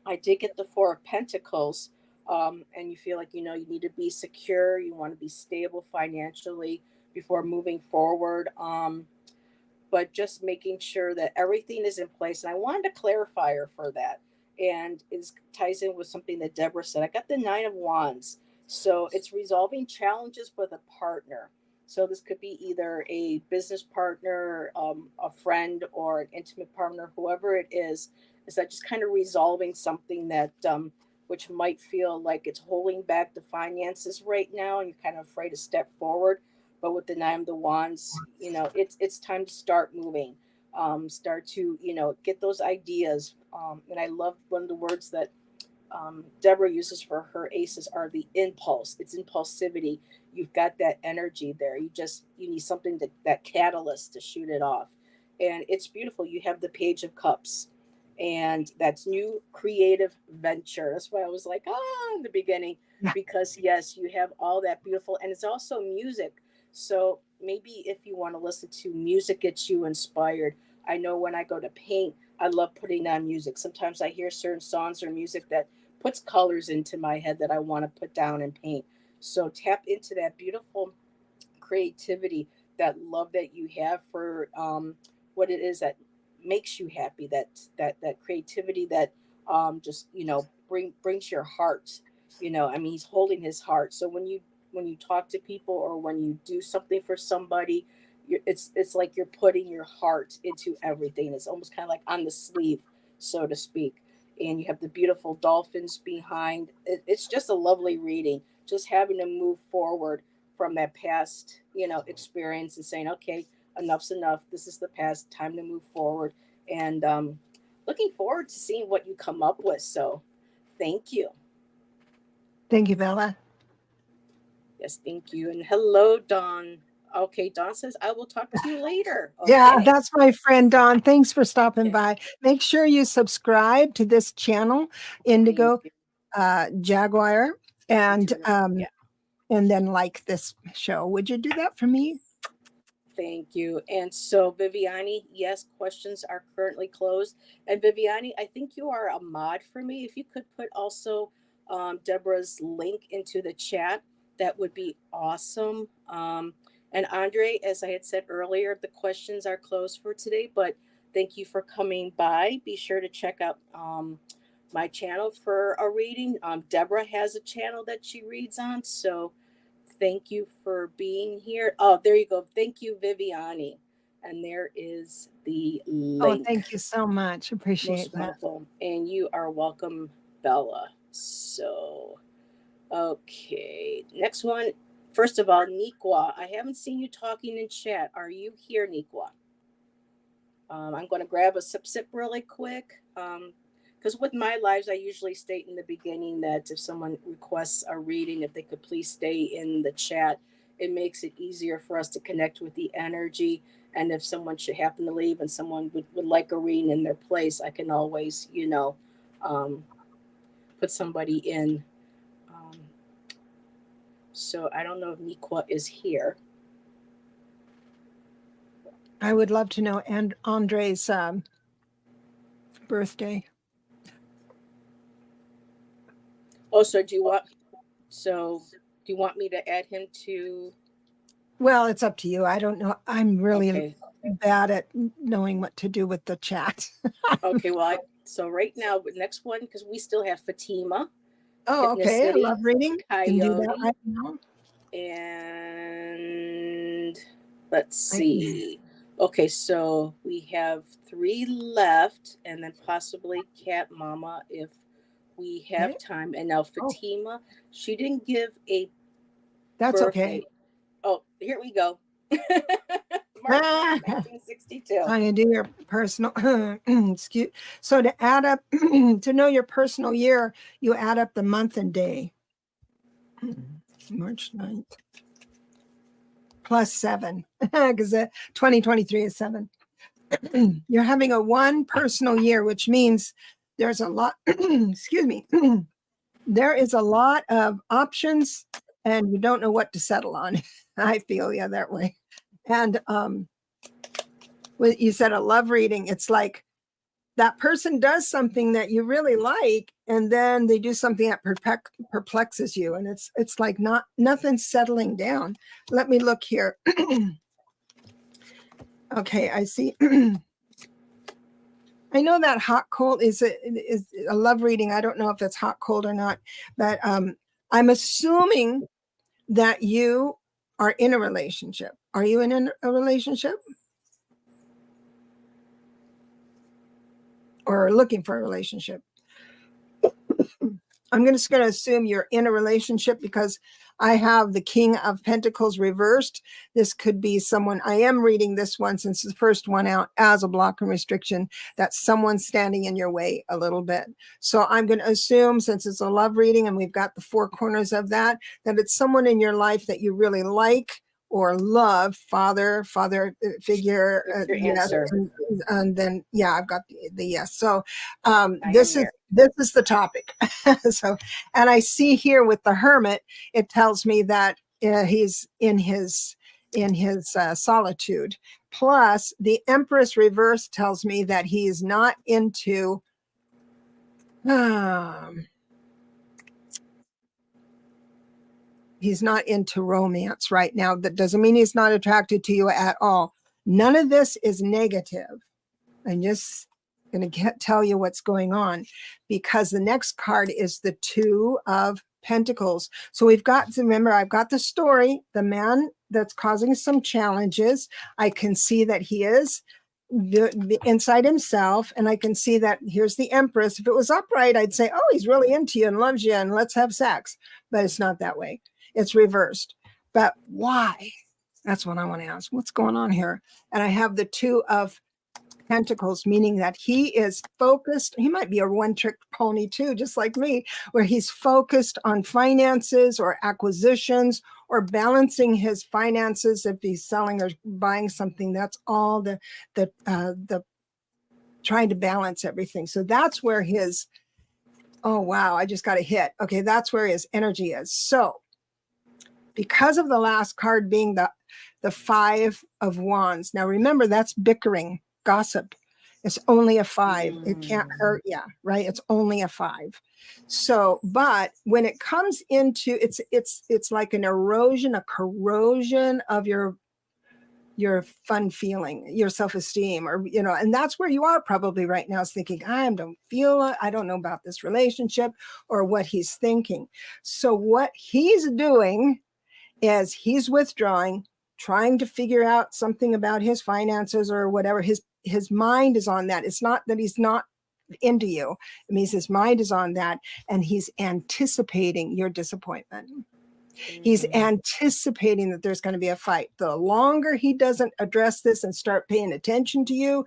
I did get the 4 of Pentacles, and you feel like, you need to be secure, you want to be stable financially before moving forward. But just making sure that everything is in place. And I wanted to clarify her for that. And it ties in with something that Deborah said. I got the 9 of Wands. So it's resolving challenges with a partner. So this could be either a business partner, a friend, or an intimate partner, whoever it is that just kind of resolving something that, which might feel like it's holding back the finances right now, and you're kind of afraid to step forward. But with the 9 of Wands, it's time to start moving, start to get those ideas. And I love one of the words that Deborah uses for her aces are the impulse. It's impulsivity. You've got that energy there. You need something that catalyst to shoot it off, and it's beautiful. You have the Page of Cups, and that's new creative venture. That's why I was like, in the beginning, because yes, you have all that beautiful, and it's also music. So maybe if you want to listen to music, gets you inspired. I know when I go to paint, I love putting on music. Sometimes I hear certain songs or music that puts colors into my head that I want to put down and paint. So tap into that beautiful creativity, that love that you have for what it is that makes you happy, that creativity that just brings your heart. I mean, he's holding his heart. So when you talk to people or when you do something for somebody, it's like you're putting your heart into everything. It's almost kind of like on the sleeve, so to speak. And you have the beautiful dolphins behind. It's just a lovely reading. Just having to move forward from that past, experience and saying, okay, enough's enough. This is the past. Time to move forward. And looking forward to seeing what you come up with. So, thank you. Thank you, Bella. Yes, thank you. And hello, Dawn. Okay, Dawn says, I will talk to you later. Yeah, Okay. that's my friend Dawn. Thanks for stopping Okay. by. Make sure you subscribe to this channel, Thank Indigo you. Jaguar, and Yeah. then like this show. Would you do that for me? Thank you. And so, Viviani, yes, questions are currently closed. And Viviani, I think you are a mod for me. If you could put also Deborah's link into the chat, that would be awesome. And Andre, as I had said earlier, the questions are closed for today, but thank you for coming by. Be sure to check out my channel for a reading. Deborah has a channel that she reads on. So, thank you for being here. Oh, there you go. Thank you, Viviani. And there is the Oh, link. thank you so much. Appreciate Most that. welcome. And you are welcome, Bella. So, okay. Next one. First of all, Nikwa, I haven't seen you talking in chat. Are you here, Nikwa? I'm going to grab a sip really quick. Because with my lives, I usually state in the beginning that if someone requests a reading, if they could please stay in the chat, it makes it easier for us to connect with the energy. And if someone should happen to leave and someone would like a reading in their place, I can always, um, put somebody in. Um, so I don't know if Nikwa is here. I would love to know Andre's birthday. Oh, do you want me to add him to? Well, it's up to you. I don't know. I'm really Okay. bad at knowing what to do with the chat. Okay, well, so right now, next one, because we still have Fatima, Oh, okay. I Hypnicity, love reading. Can do that Coyote, right now. and let's I, see. Okay, so we have three left, and then possibly Cat Mama if we have okay. time. And now Oh, Fatima, she didn't give a that's okay. birthday. Oh, here we go. March 1st, Ah, 1962. so you do your personal excuse. So to add up to know your personal year, you add up the month and day. March 9th plus 7 because 2023 is 7. You're having a one personal year, which means there's a lot, excuse me, there is a lot of options and you don't know what to settle on. I feel yeah that way. And when you said a love reading, it's like that person does something that you really like, and then they do something that perplexes you, and it's like nothing's settling down. Let me look here. Okay, I see. I know that hot cold is a love reading. I don't know if it's hot cold or not, but I'm assuming that you are in a relationship. Are you in a relationship or looking for a relationship? I'm just going to assume you're in a relationship because I have the King of Pentacles reversed. This could be someone, I am reading this one since the first one out as a block and restriction, that someone's standing in your way a little bit. So I'm going to assume, since it's a love reading and we've got the four corners of that it's someone in your life that you really like or love, father figure. Your Yes. answer. And then, yeah, I've got the yes. So I am here. this is the topic. So, and I see here with the Hermit, it tells me that he's in his solitude. Plus, the Empress reverse tells me that he's not into He's not into romance right now. That doesn't mean he's not attracted to you at all. None of this is negative. I'm just going to tell you what's going on, because the next card is the Two of Pentacles. So we've got to remember, I've got the story, the man that's causing some challenges. I can see that he is inside himself, and I can see that here's the Empress. If it was upright, I'd say, oh, he's really into you and loves you and let's have sex. But it's not that way. It's reversed. But why? That's what I want to ask. What's going on here? And I have the Two of Pentacles, meaning that he is focused. He might be a one-trick pony too, just like me, where he's focused on finances or acquisitions or balancing his finances. If he's selling or buying something, that's all the trying to balance everything. So that's where his, oh wow, I just got a hit. Okay, that's where his energy is. So because of the last card being the Five of Wands. Now remember, that's bickering, gossip. It's only a 5. It can't hurt you, right? It's only a 5. So, but when it comes into it's like an erosion, a corrosion of your fun feeling, your self-esteem, or and that's where you are probably right now, is thinking, I don't know about this relationship, or what he's thinking. So what he's doing is he's withdrawing, trying to figure out something about his finances or whatever. His mind is on that. It's not that he's not into you. It means his mind is on that, and he's anticipating your disappointment. He's anticipating that there's going to be a fight. The longer he doesn't address this and start paying attention to you,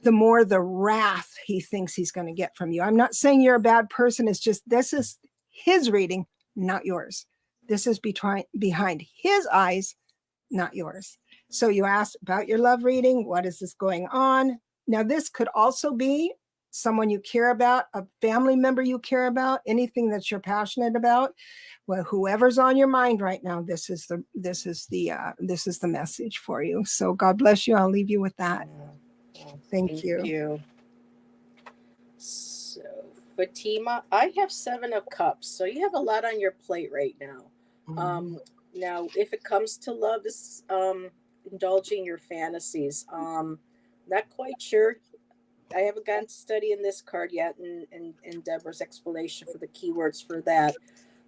the more the wrath he thinks he's going to get from you. I'm not saying you're a bad person. It's just, this is his reading, not yours. This is behind his eyes, not yours. So you asked about your love reading. What is this going on? Now, this could also be someone you care about, a family member you care about, anything that you're passionate about. Well, whoever's on your mind right now, this is the message for you. So God bless you. I'll leave you with that. Thank you. So, Fatima, I have 7 of Cups. So you have a lot on your plate right now. Now, if it comes to love, this is indulging your fantasies. Not quite sure. I haven't gotten to study in this card yet, in Deborah's explanation for the keywords for that.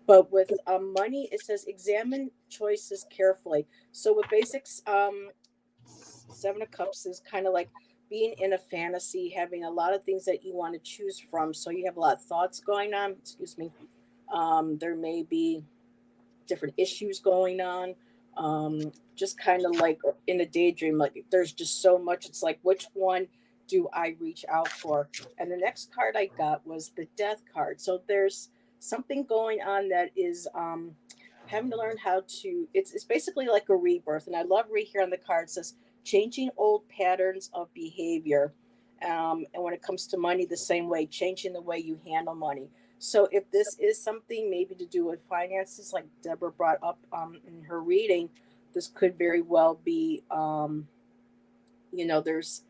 But with money, it says examine choices carefully. So with basics, 7 of Cups is kind of like being in a fantasy, having a lot of things that you want to choose from. So you have a lot of thoughts going on. Excuse me. There may be different issues going on. Just kind of like in a daydream, like there's just so much. It's like, which one do I reach out for? And the next card I got was the Death card. So there's something going on that is having to learn how to. It's basically like a rebirth. And I love right here on the card, it says changing old patterns of behavior. And when it comes to money, the same way, changing the way you handle money. So if this is something maybe to do with finances, like Deborah brought up in her reading, this could very well be, there's,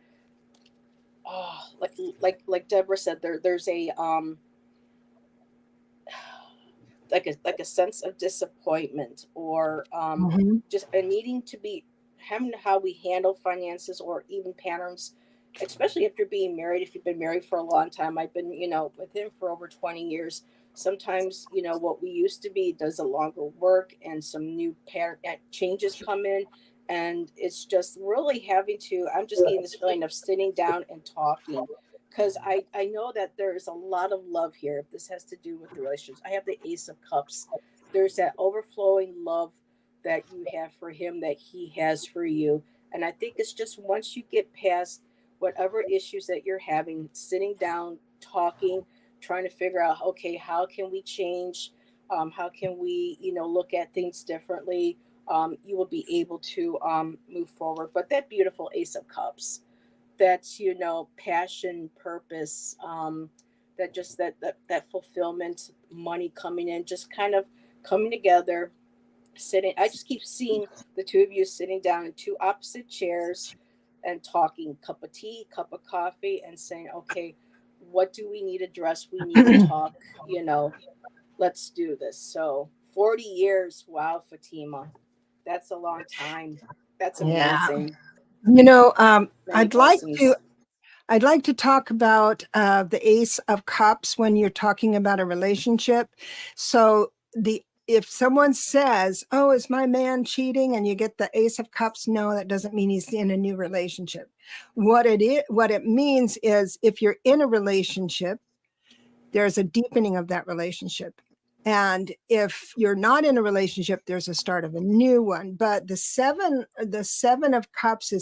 like Deborah said, there's a like a sense of disappointment, or just a needing to be having how we handle finances, or even patterns, especially after being married. If you've been married for a long time, I've been with him for over 20 years. Sometimes what we used to be does a longer work, and some new changes come in, and it's just really having to, I'm just getting this feeling of sitting down and talking, because I know that there is a lot of love here. If this has to do with the relationships, I have the Ace of Cups. There's that overflowing love that you have for him, that he has for you. And I think it's just once you get past whatever issues that you're having, sitting down, talking, trying to figure out, okay, how can we change? How can we, look at things differently? You will be able to move forward. But that beautiful Ace of Cups, that's passion, purpose, that just that fulfillment, money coming in, just kind of coming together, sitting. I just keep seeing the two of you sitting down in two opposite chairs and talking, cup of tea, cup of coffee, and saying, okay, what do we need to address? We need to talk, let's do this. So 40 years. Wow, Fatima. That's a long time. That's Yeah. amazing. You know, Many I'd like to blessings. I'd like to talk about the Ace of Cups when you're talking about a relationship. So the if someone says, "Oh, is my man cheating?" and you get the Ace of Cups, no, that doesn't mean he's in a new relationship. What it means is if you're in a relationship, there's a deepening of that relationship. And if you're not in a relationship, there's a start of a new one. But the seven of cups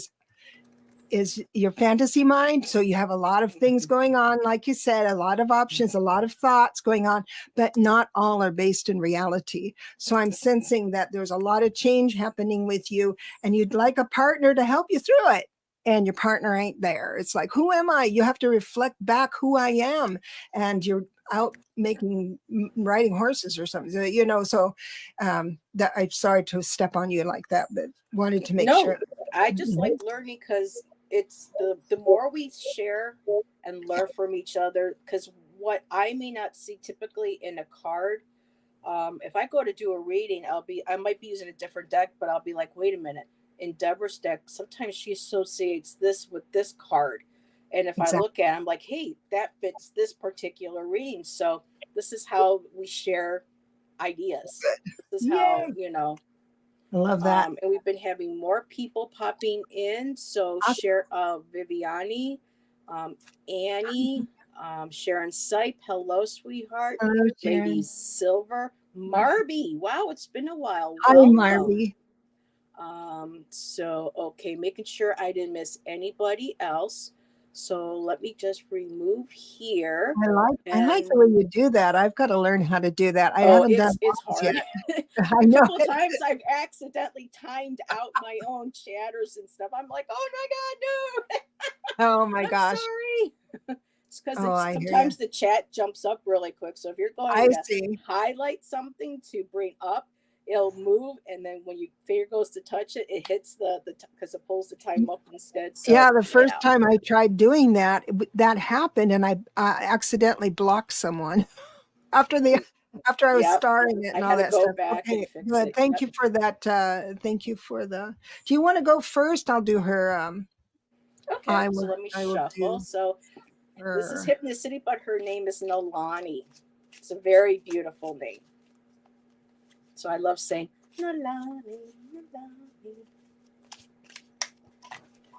is your fantasy mind. So you have a lot of things going on, like you said, a lot of options, a lot of thoughts going on, but not all are based in reality. So I'm sensing that there's a lot of change happening with you, and you'd like a partner to help you through it. And your partner ain't there. It's like, who am I? You have to reflect back who I am. And you're out riding horses or something. So that I'm sorry to step on you like that, but wanted to make No, sure. I just like learning because it's the more we share and learn from each other. Because what I may not see typically in a card, if I go to do a reading, I might be using a different deck, but I'll be like, wait a minute. In Deborah's deck, sometimes she associates this with this card, and if I Exactly. look at it, I'm like, hey, that fits this particular reading. So this is how we share ideas. This is how Yay. you know. I love that. And we've been having more people popping in. So Awesome. Viviani, Annie, Sharon Sipe, hello, sweetheart. Hello, Lady Sharon. Silver, Marby. Wow, it's been a while. Hi, Welcome. Marby. So okay, making sure I didn't miss anybody else. So let me just remove here. I like And the way you do that. I've got to learn how to do that. I oh, haven't done it's that yet. hard. I A know couple of it. times I've accidentally timed out my own chatters and stuff. I'm like, oh my god, Oh my no! I'm gosh. sorry. It's because Oh, it's I hear you. sometimes the chat jumps up really quick. So if you're I going to see. highlight something to bring up, it'll move, and then when your finger goes to touch it, it hits the because it pulls the time up instead. So Yeah, the first yeah, time I tried doing that, that happened, and I accidentally blocked someone after the after I was yep. starting it I and all had to that go stuff. back and Okay, fix good. it. Thank Yep. you for that. Thank you for the. Do you want to go first? I'll do her. Okay, I so will. let me I will shuffle. do So this is her. Hypnicity, but her name is Nolani. It's a very beautiful name. So I love saying Nolani, Nolani.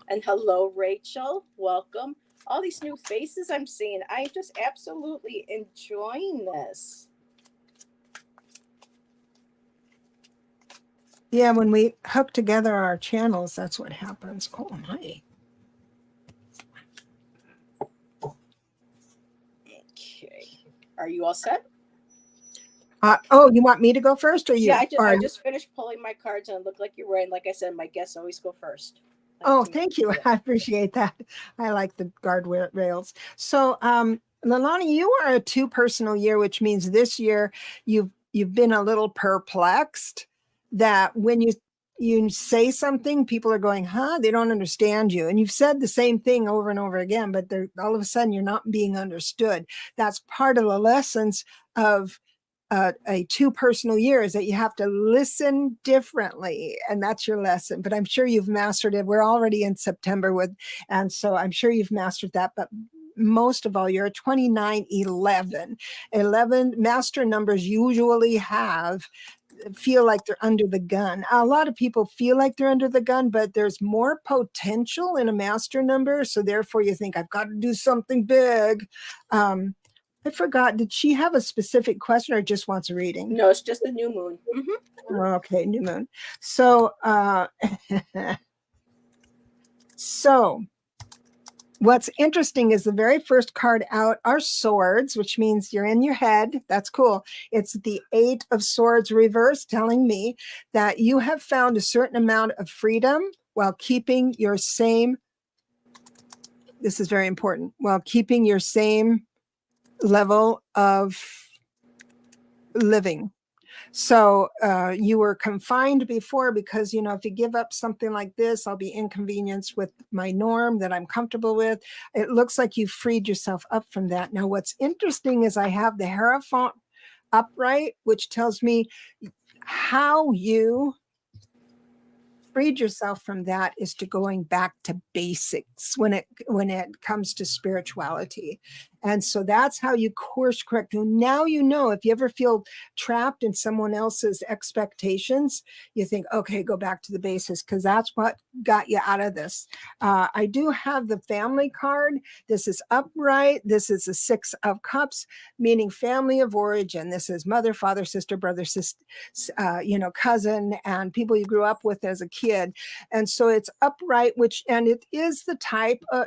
And hello, Rachel. Welcome. All these new faces I'm seeing. I'm just absolutely enjoying this. Yeah, when we hook together our channels, that's what happens. Oh my. Okay. Are you all set? Oh, you want me to go first or Yeah, you? I just finished pulling my cards and it looked like you were. And like I said, my guests always go first. I like Oh, to make thank you. yeah. I appreciate that. I like the guardrails. So, Lalani, you are a two personal year, which means this year you've been a little perplexed that when you say something, people are going, huh? They don't understand you. And you've said the same thing over and over again, but all of a sudden you're not being understood. That's part of the lessons of a two personal year is that you have to listen differently, and that's your lesson. But I'm sure you've mastered it. We're already in September and so I'm sure you've mastered that. But most of all, you're a 2911. 11 master numbers usually feel like they're under the gun. A lot of people feel like they're under the gun, but there's more potential in a master number. So therefore you think I've got to do something big. I forgot, did she have a specific question or just wants a reading? No, it's just the new moon. Mm-hmm. Okay, new moon. So, so what's interesting is the very first card out are swords, which means you're in your head. That's cool. It's the 8 of Swords reverse, telling me that you have found a certain amount of freedom while keeping your same, this is very important, while keeping your same level of living. So you were confined before because, if you give up something like this, I'll be inconvenienced with my norm that I'm comfortable with. It looks like you've freed yourself up from that. Now, what's interesting is I have the Hierophant upright, which tells me how you freed yourself from that is to going back to basics when it comes to spirituality. And so that's how you course correct. Now, you know, if you ever feel trapped in someone else's expectations, you think, okay, go back to the basics, because that's what got you out of this. I do have the family card. This is upright. This is a 6 of cups, meaning family of origin. This is mother, father, sister, brother, sister, cousin, and people you grew up with as a kid. And so it's upright, and it is the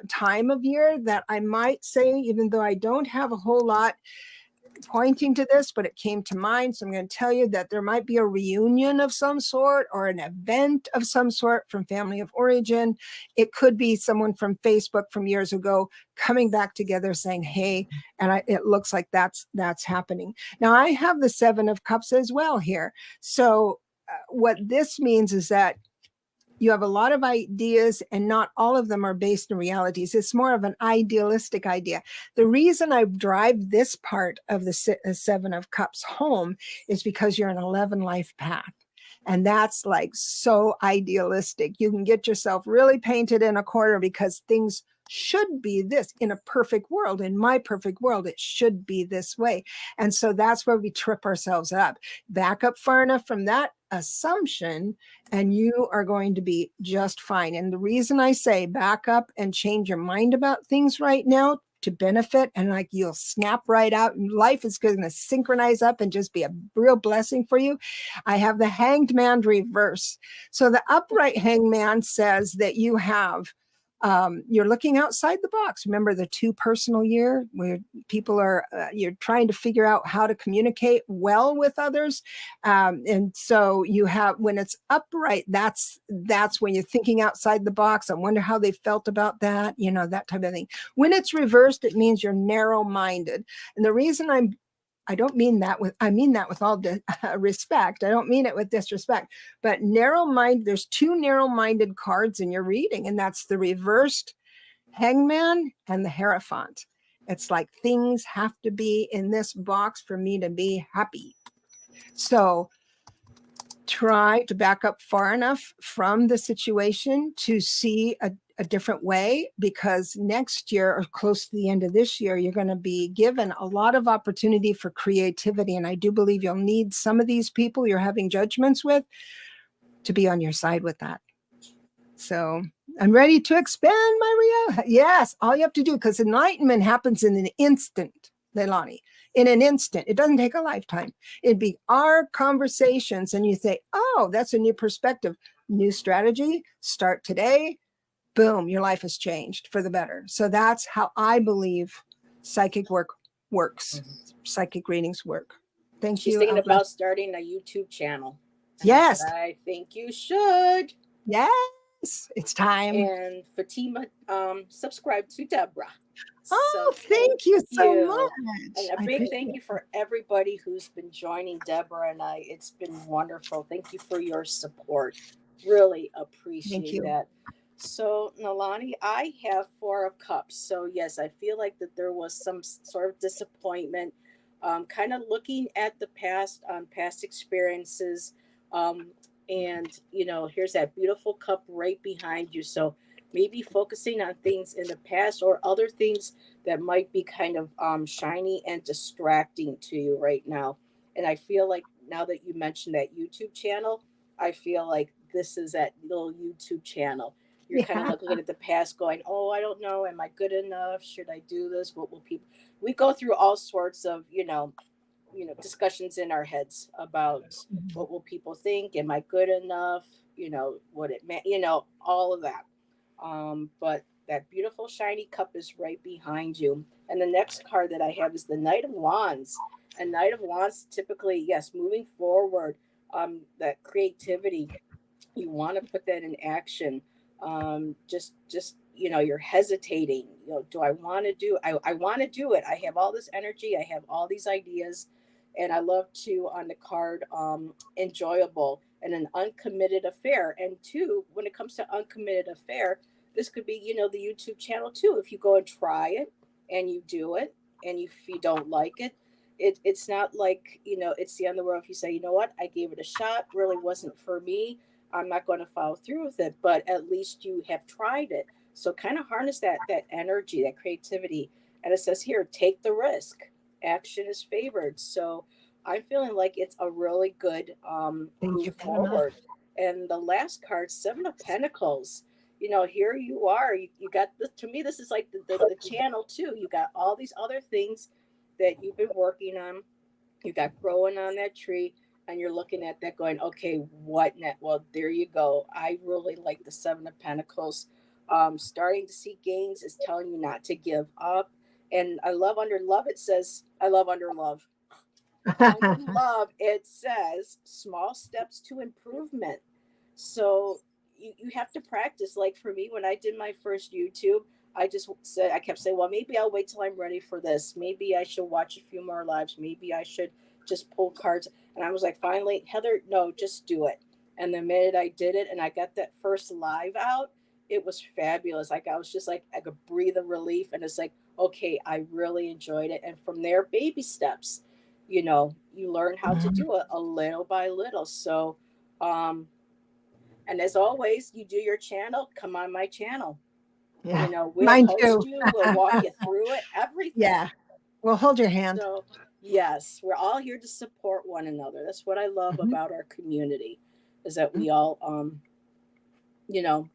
time of year that I might say, even though I don't have a whole lot pointing to this, but it came to mind. So I'm going to tell you that there might be a reunion of some sort or an event of some sort from family of origin. It could be someone from Facebook from years ago coming back together saying, hey, and it looks like that's happening. Now I have the 7 of cups as well here. So what this means is that you have a lot of ideas and not all of them are based in realities. It's more of an idealistic idea. The reason I drive this part of the 7 of cups home is because you're an 11 life path. And that's like so idealistic. You can get yourself really painted in a corner because things should be this in a perfect world. In my perfect world, it should be this way. And so that's where we trip ourselves up. Back up far enough from that assumption and you are going to be just fine. And the reason I say back up and change your mind about things right now to benefit, and like you'll snap right out and life is going to synchronize up and just be a real blessing for you. I have the Hanged Man reverse. So the upright Hanged Man says that you have you're looking outside the box. Remember the 2 personal year where people are, you're trying to figure out how to communicate well with others. And so you have, when it's upright, that's when you're thinking outside the box. I wonder how they felt about that, that type of thing. When it's reversed, it means you're narrow-minded. And the reason I mean that with all respect. I don't mean it with disrespect, but there's 2 narrow-minded cards in your reading, and that's the reversed Hangman and the Hierophant. It's like things have to be in this box for me to be happy. So try to back up far enough from the situation to see a different way, because next year or close to the end of this year, you're going to be given a lot of opportunity for creativity. And I do believe you'll need some of these people you're having judgments with to be on your side with that. So I'm ready to expand my reality. Yes, all you have to do, because enlightenment happens in an instant, Leilani, in an instant. It doesn't take a lifetime. It'd be our conversations and you say, oh, that's a new perspective, new strategy, start today. Boom, your life has changed for the better. So that's how I believe psychic work works. Psychic readings work. Thank you. She's thinking about starting a YouTube channel. And yes. I think you should. Yes, it's time. And Fatima, subscribe to Debra. Oh, thank you so much. And a big thank you for everybody who's been joining Debra and I. It's been wonderful. Thank you for your support. Really appreciate that. So, Nalani, I have 4 of cups. So, yes, I feel like that there was some sort of disappointment, kind of looking at the past, past experiences. And, here's that beautiful cup right behind you. So, maybe focusing on things in the past or other things that might be kind of shiny and distracting to you right now. And I feel like now that you mentioned that YouTube channel, I feel like this is that little YouTube channel. You're kind of looking at the past going, oh, I don't know. Am I good enough? Should I do this? What will people, we go through all sorts of, discussions in our heads about what will people think? Am I good enough? What it meant, all of that. But that beautiful shiny cup is right behind you. And the next card that I have is the Knight of Wands. And Knight of Wands typically, yes, moving forward, that creativity, you want to put that in action. Just you're hesitating. Do I want to do? I want to do it. I have all this energy. I have all these ideas, and I love to on the card enjoyable and an uncommitted affair. And 2, when it comes to uncommitted affair, this could be the YouTube channel too. If you go and try it and you do it, and if you don't like it, it's not like, it's the end of the world if you say, you know what, I gave it a shot, really wasn't for me, I'm not going to follow through with it, but at least you have tried it. So kind of harness that energy, that creativity. And it says here, take the risk, action is favored. So I'm feeling like it's a really good Thank move you, Pamela. forward. And the last card, Seven of Pentacles, here you are, you got the, to me this is like the channel too, you got all these other things that you've been working on, you got growing on that tree, and you're looking at that going, okay, what next? Well, there you go. I really like the Seven of Pentacles. Starting to see gains is telling you not to give up. And I love under love, it says, I love under love. Under love, it says small steps to improvement. So you have to practice. Like for me, when I did my first YouTube, I kept saying, well, maybe I'll wait till I'm ready for this. Maybe I should watch a few more lives. Maybe I should just pull cards. And I was like, finally, Heather, no, just do it. And the minute I did it and I got that first live out, it was fabulous. Like I was just like, I could breathe a relief. And it's like, okay, I really enjoyed it. And from there, baby steps, you learn how to Mhm. do it a little by little. So, um, and as always, you do your channel, come on my channel. Yeah, We'll mine host too. you, we'll walk you through it, Yeah, everything. we'll hold your hand. So, yes, we're all here to support one another. That's what I love Mhm. about our community, is that we all,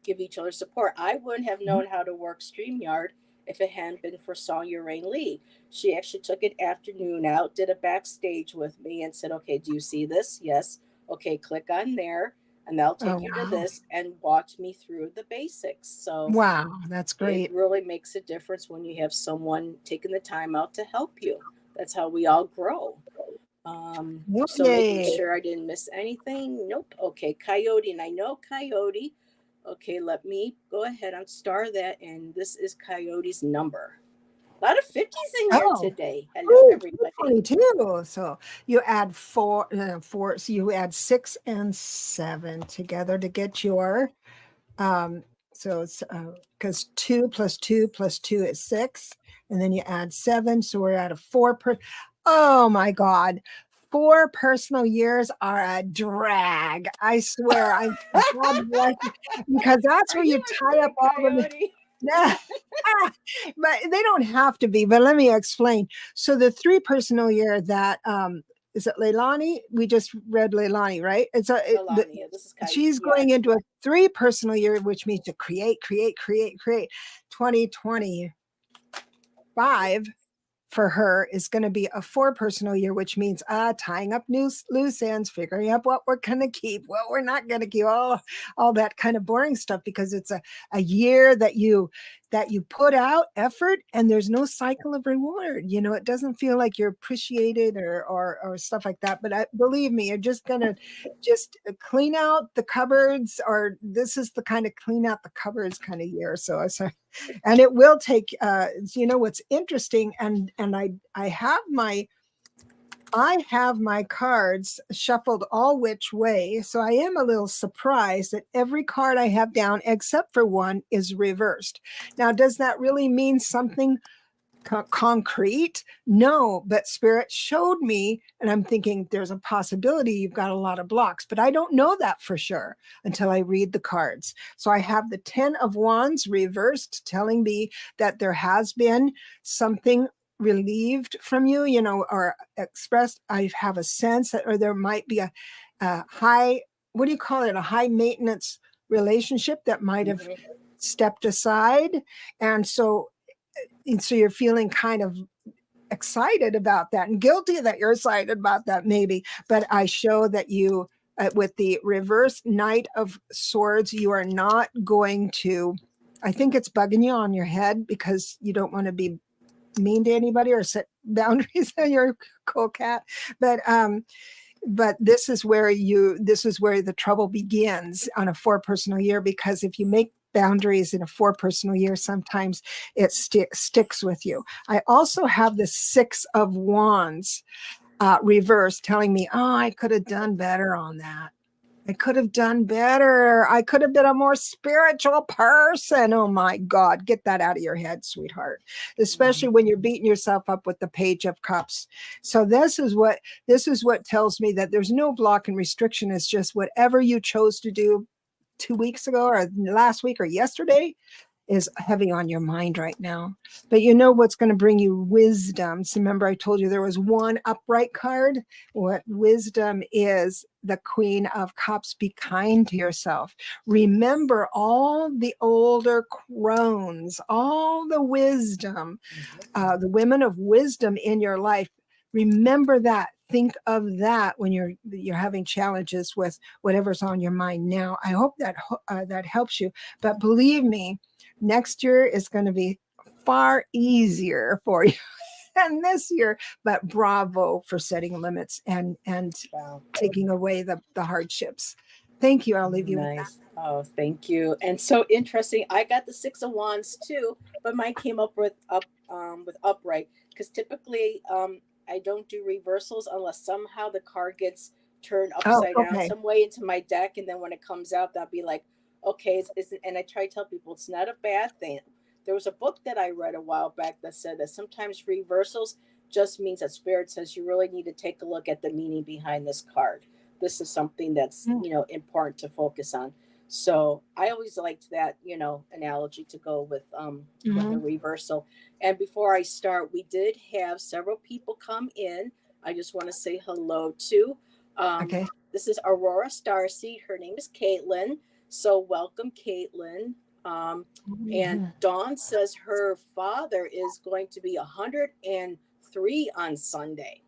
give each other support. I wouldn't have Mhm. known how to work StreamYard if it hadn't been for Sonya Rain Lee. She actually took an afternoon out, did a backstage with me, and said, okay, do you see this? Yes. Okay, click on there, and that'll Oh, take you to wow. this, and walked me through the basics. So Wow, that's it great. really makes a difference when you have someone taking the time out to help you. That's how we all grow. So making Yay. sure I didn't miss anything. Nope. Okay, Coyote, and I know Coyote. Okay, let me go ahead and star that, and this is Coyote's number. A lot of 50s in here Oh, today. Hello, ooh, everybody. 22. So you add four, so you add 6 and 7 together to get your, um, so it's, because 2 plus 2 plus 2 is 6, and then you add 7. So we're at a oh my God. 4 personal years are a drag. I swear. God bless you, because that's Are where you you tie up including all of the, Coyote? but they don't have to be. But let me explain. So the 3 personal year that is it Leilani? We just read Leilani, right? Melania, this is Coyote. She's Yeah. going into a 3 personal year, which means to create, create, create, create. 2025 for her is going to be a 4 personal year, which means tying up loose ends, figuring out what we're going to keep, what we're not going to keep, all that kind of boring stuff, because it's a year that you put out effort and there's no cycle of reward. It doesn't feel like you're appreciated or stuff like that. But believe me, you're just going to just clean out the cupboards, or this is the kind of clean out the cupboards kind of year. So and it will take what's interesting, and I have my cards shuffled all which way, so I am a little surprised that every card I have down except for one is reversed. Now, does that really mean something concrete? No, but Spirit showed me, and I'm thinking there's a possibility you've got a lot of blocks, but I don't know that for sure until I read the cards. So I have the 10 of Wands reversed, telling me that there has been something relieved from you, or expressed. I have a sense that, or there might be a high, what do you call it, a high maintenance relationship that might have Mm-hmm. stepped aside. And so you're feeling kind of excited about that, and guilty that you're excited about that, maybe. But I show that you, with the reverse Knight of Swords, you are not going to, I think it's bugging you on your head because you don't want to be mean to anybody or set boundaries on your cool cat. But this is where the trouble begins on a 4 personal year, because if you make boundaries in a 4 personal year, sometimes it sticks with you. I also have the 6 of Wands reverse, telling me, oh, I could have done better on that. I could have done better. I could have been a more spiritual person. Oh my God, get that out of your head, sweetheart. Especially when you're beating yourself up with the Page of Cups. So this is what tells me that there's no block and restriction. It's just whatever you chose to do 2 weeks ago or last week or yesterday is heavy on your mind right now. But you know what's going to bring you wisdom. So remember, I told you there was one upright card. What wisdom is the Queen of Cups. Be kind to yourself. Remember all the older crones, all the wisdom, the women of wisdom in your life. Remember that. Think of that when you're having challenges with whatever's on your mind now. I hope that helps you. But believe me, next year is going to be far easier for you than this year. But bravo for setting limits and Wow. taking away the hardships. Thank you. I'll leave you with that. Nice. Oh, thank you. And so interesting. I got the Six of Wands too, but mine came up with upright because typically I don't do reversals unless somehow the card gets turned Oh, upside down okay. some way into my deck, and then when it comes out, that'll be like, okay, and I try to tell people it's not a bad thing. There was a book that I read a while back that said that sometimes reversals just means that spirit says you really need to take a look at the meaning behind this card. This is something that's important to focus on. So I always liked that analogy to go with a Mhm. reversal. And before I start, we did have several people come in. I just want to say hello to. um, Okay. this is Aurora Starseed. Her name is Caitlin. So welcome, Caitlin. um, and Mhm. Dawn says her father is going to be 103 on Sunday.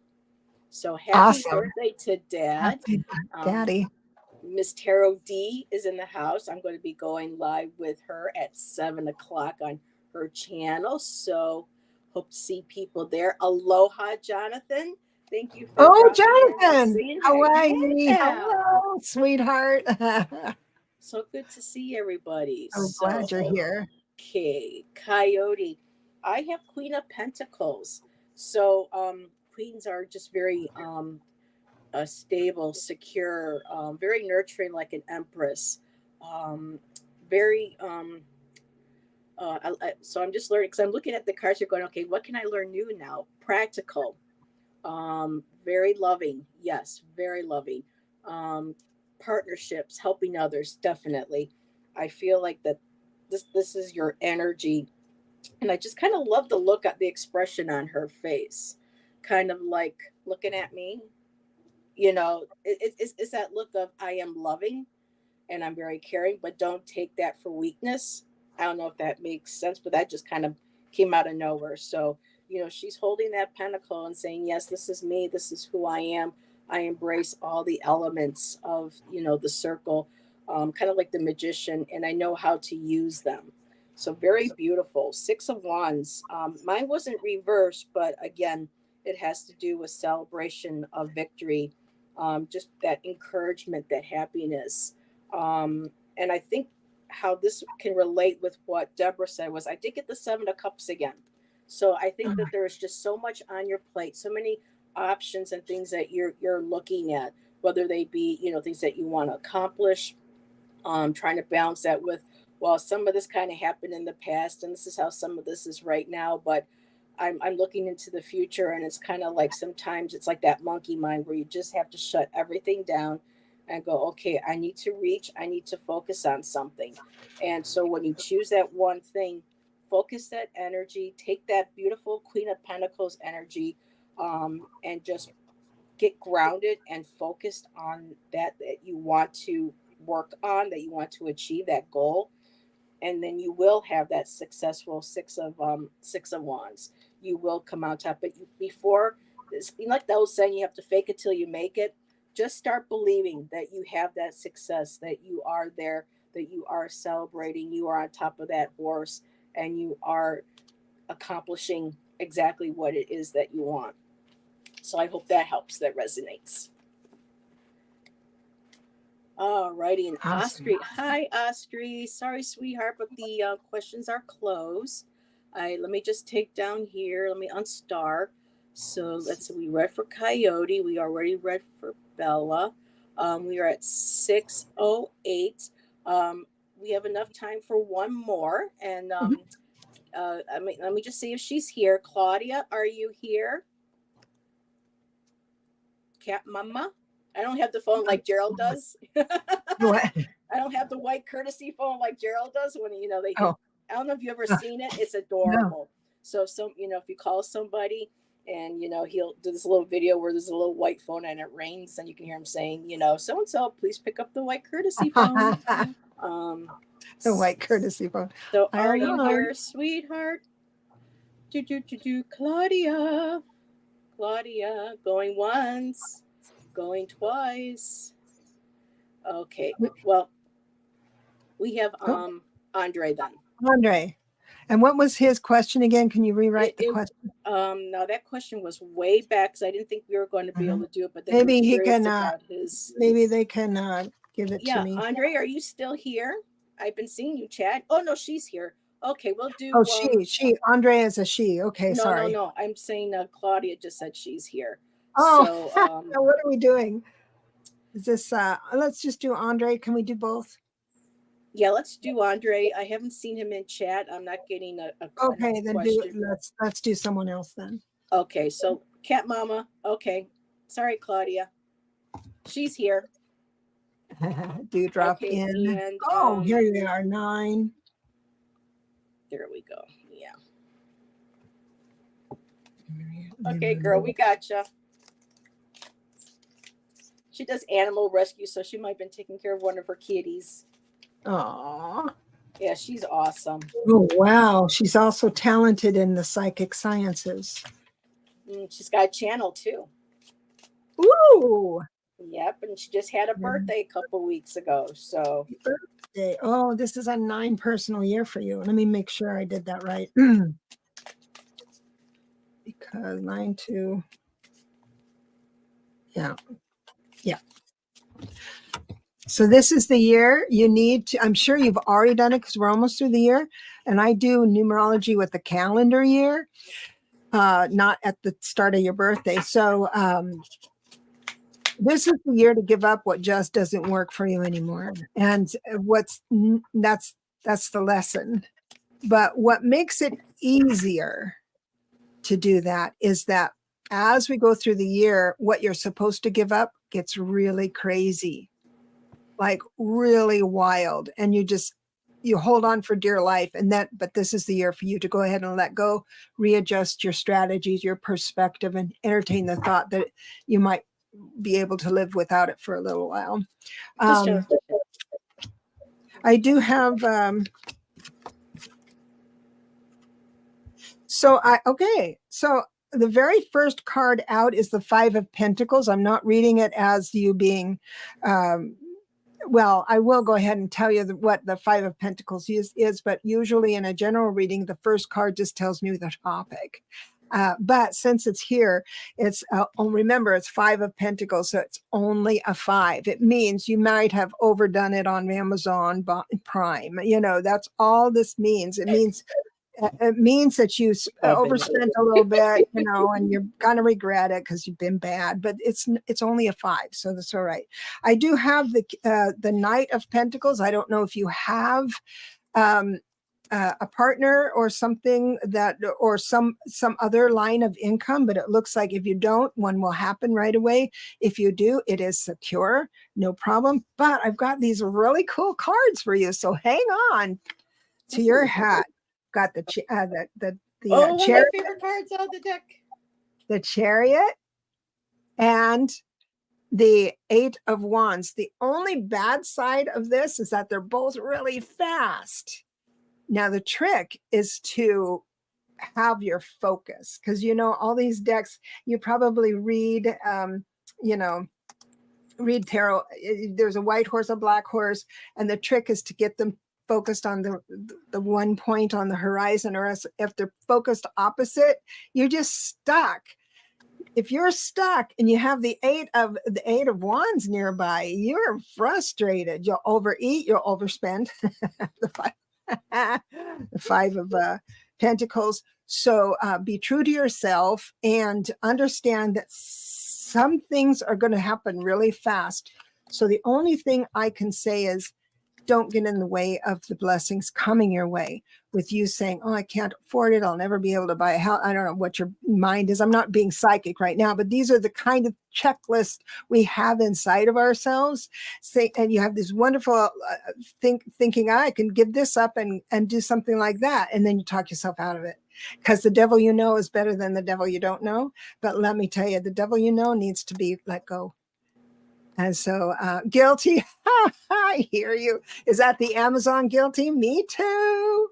So happy Awesome. birthday to Dad. Happy Um, Daddy. Miss Tarot D is in the house. I'm going to be going live with her at 7 o'clock on her channel. So hope to see people there. Aloha, Jonathan. Thank you for Oh, dropping in and Jonathan, saying hi. Hawaii. Yeah. Hello, sweetheart. So good to see everybody. I'm glad you're So, here. okay, Coyote. I have Queen of Pentacles. So, queens are just very stable, secure, very nurturing, like an empress. Very. So I'm just learning because I'm looking at the cards. You're going, okay, what can I learn new now? Practical. Very loving. Yes, very loving. Um, Partnerships, helping others, definitely. I feel like that. This is your energy, and I just kind of love the look at the expression on her face, kind of like looking at me. It's that look of I am loving and I'm very caring, but don't take that for weakness. I don't know if that makes sense, but that just kind of came out of nowhere. So, she's holding that pentacle and saying, yes, this is me. This is who I am. I embrace all the elements of, the circle, kind of like the magician, and I know how to use them. So, very beautiful. Six of Wands. Mine wasn't reversed, but again, it has to do with celebration of victory, just that encouragement, that happiness. And I think how this can relate with what Deborah said was I did get the Seven of Cups again. So I think that there is just so much on your plate, so many options and things that you're looking at, whether they be things that you want to accomplish, trying to balance that with, well, some of this kind of happened in the past, and this is how some of this is right now, but I'm looking into the future, and it's kind of like sometimes it's like that monkey mind where you just have to shut everything down and go, okay, I need to reach, I need to focus on something. And so when you choose that one thing, focus that energy, take that beautiful Queen of Pentacles energy, and just get grounded and focused on that you want to work on, that you want to achieve that goal, and then you will have that successful Six of Wands. You will come out top. But before this, like the old saying, you have to fake it till you make it. Just start believing that you have that success, that you are there, that you are celebrating, you are on top of that horse, and you are accomplishing exactly what it is that you want. So I hope that helps, that resonates. All righty, and Awesome. Ostri. Hi, Ostri. Sorry, sweetheart, but the questions are closed. Let me just take down here. Let me unstar. So we read for Coyote. We already read for Bella. We are at 6:08. We have enough time for one more. And let me just see if she's here. Claudia, are you here? Cat Mama? I don't have the phone like Gerald does. What? I don't have the white courtesy phone like Gerald does when they hit. Oh, I don't know if you've ever uh, seen it. It's no. adorable. So if you call somebody and he'll do this little video where there's a little white phone and it rings and you can hear him saying, so and so, please pick up the white courtesy phone. The white courtesy phone. So are you here, sweetheart? Claudia. Claudia, going once, going twice. Okay. Well, we have Andre then. Andre. And what was his question again? Can you rewrite the question? No, that question was way back because I didn't think we were going to be able to do it. But then maybe he can. Maybe they can give it to me. Yeah, Andre, are you still here? I've been seeing you chat. Oh no, she's here. Okay, we'll do. Oh, she. Andre is a she. Okay, no, sorry. No. I'm saying Claudia just said she's here. Oh, so, what are we doing? Is this? Let's just do Andre. Can we do both? Yeah, let's do Andre. I haven't seen him in chat. I'm not getting a okay, then let's do someone else then. Okay, so Cat Mama. Okay, sorry, Claudia. She's here. Do drop in. And, here you are, 9. There we go. Yeah. Okay, girl, we gotcha. She does animal rescue, so she might have been taking care of one of her kitties. Aww. Yeah, she's awesome. Oh, wow. She's also talented in the psychic sciences. She's got a channel, too. Ooh. Yep, and she just had a birthday a couple weeks ago, so. Birthday. Oh, this is a 9 personal year for you. Let me make sure I did that right. Because 9-2. Yeah. So this is the year you need to, I'm sure you've already done it because we're almost through the year. And I do numerology with the calendar year, not at the start of your birthday. So this is the year to give up what just doesn't work for you anymore. And that's the lesson. But what makes it easier to do that is that as we go through the year, what you're supposed to give up gets really crazy. Like really wild, and you hold on for dear life. But this is the year for you to go ahead and let go, readjust your strategies, your perspective, and entertain the thought that you might be able to live without it for a little while. I do have, so the very first card out is the 5 of Pentacles. I'm not reading it as you being, well, I will go ahead and tell you what the 5 of Pentacles is, but usually in a general reading, the first card just tells me the topic. But since it's here, it's remember, it's 5 of Pentacles, so it's only a 5. It means you might have overdone it on Amazon Prime. That's all this means. It means that you overspent a little bit, and you're gonna regret it because you've been bad. But it's only a 5, so that's all right. I do have the Knight of Pentacles. I don't know if you have a partner or something or some other line of income, but it looks like if you don't, one will happen right away. If you do, it is secure, no problem. But I've got these really cool cards for you, so hang on to your hat. Got the Chariot. One of my favorite cards on the deck. The Chariot and the 8 of Wands. The only bad side of this is that they're both really fast. Now the trick is to have your focus, because all these decks, you probably read read tarot. There's a white horse, a black horse, and the trick is to get them focused on the one point on the horizon, or else if they're focused opposite, you're just stuck. If you're stuck and you have the 8 of Wands nearby, you're frustrated. You'll overeat, you'll overspend. The 5 of Pentacles. So be true to yourself and understand that some things are going to happen really fast. So the only thing I can say is don't get in the way of the blessings coming your way with you saying, oh, I can't afford it. I'll never be able to buy a house. I don't know what your mind is. I'm not being psychic right now, but these are the kind of checklist we have inside of ourselves. Say, and you have this wonderful thinking, I can give this up and do something like that. And then you talk yourself out of it. Because the devil you know is better than the devil you don't know. But let me tell you, the devil you know needs to be let go. And so guilty. I hear you. Is that the Amazon guilty? Me too.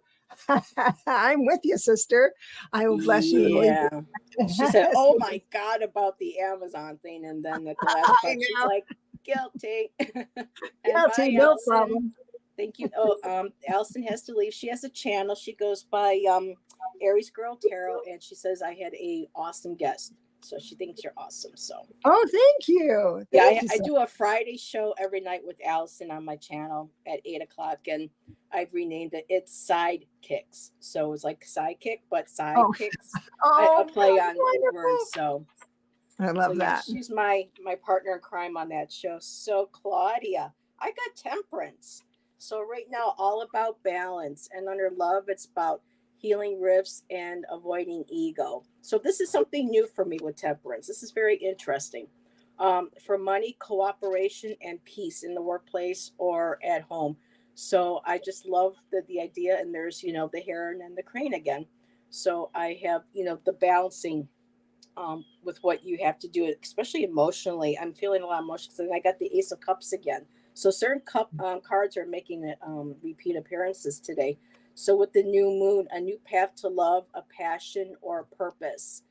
I'm with you, sister. I will bless you and leave Yeah. She said, you. "Oh my God," about the Amazon thing, and then at the last I part, she's know. like, "Guilty." And Guilty, bye, no Allison. problem. Thank you. Oh, Allison has to leave. She has a channel. She goes by Aries Girl Tarot, and she says I had a awesome guest, so she thinks you're awesome. So Oh, thank you. yeah, Thank you I so do a Friday show every night with Allison on my channel at 8 o'clock, and I've renamed it. It's Sidekicks, so it's like sidekick, but Oh, sidekicks. A oh, play on words. wonderful. So I so love yeah, that. she's my partner in crime on that show. So Claudia, I got temperance. So right now, all about balance, and under love, it's about healing rifts and avoiding ego. So this is something new for me with temperance. This is very interesting. For money, cooperation, and peace in the workplace or at home. So I just love the idea. And there's the heron and the crane again. So I have the balancing with what you have to do, especially emotionally. I'm feeling a lot of emotions, and I got the Ace of Cups again. So certain cards are making repeat appearances today. So with the new moon, a new path to love, a passion, or a purpose.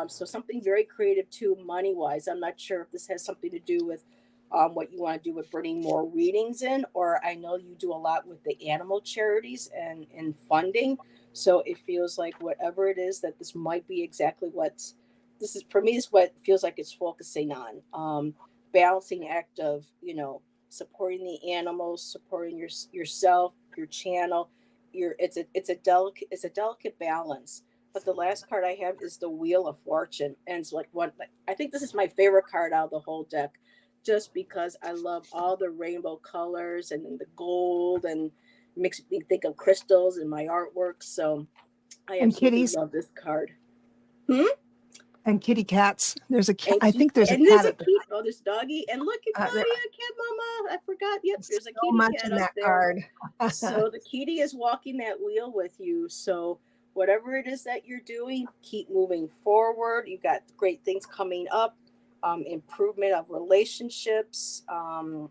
So something very creative too, money wise. I'm not sure if this has something to do with what you want to do with bringing more readings in, or I know you do a lot with the animal charities and funding. So it feels like whatever it is that this might be exactly what this is for me is what feels like it's focusing on balancing act of supporting the animals, supporting yourself, your channel. It's a delicate balance. But the last card I have is the Wheel of Fortune, and it's like one, like, I think this is my favorite card out of the whole deck, just because I love all the rainbow colors and the gold, and makes me think of crystals in my artwork. So I And absolutely kitties love this card. Hmm? and kitty cats. There's a cat. And I think there's a and there's cat a at the kitty. Oh, there's doggy. And look at there. Claudia, cat mama. I forgot. Yep, There's there's a so kitty much cat in up that there. card. So the kitty is walking that wheel with you. So whatever it is that you're doing, keep moving forward. You got great things coming up. Improvement of relationships. The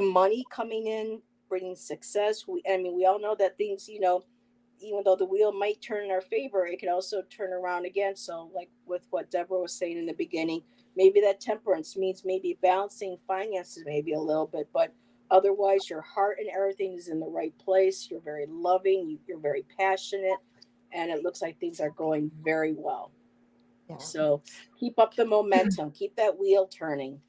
money coming in, bringing success. We all know that things, even though the wheel might turn in our favor, it can also turn around again. So, like with what Deborah was saying in the beginning, maybe that temperance means maybe balancing finances maybe a little bit, but otherwise, your heart and everything is in the right place. You're very loving, you're very passionate, and it looks like things are going very well. Yeah. So, keep up the momentum, keep that wheel turning.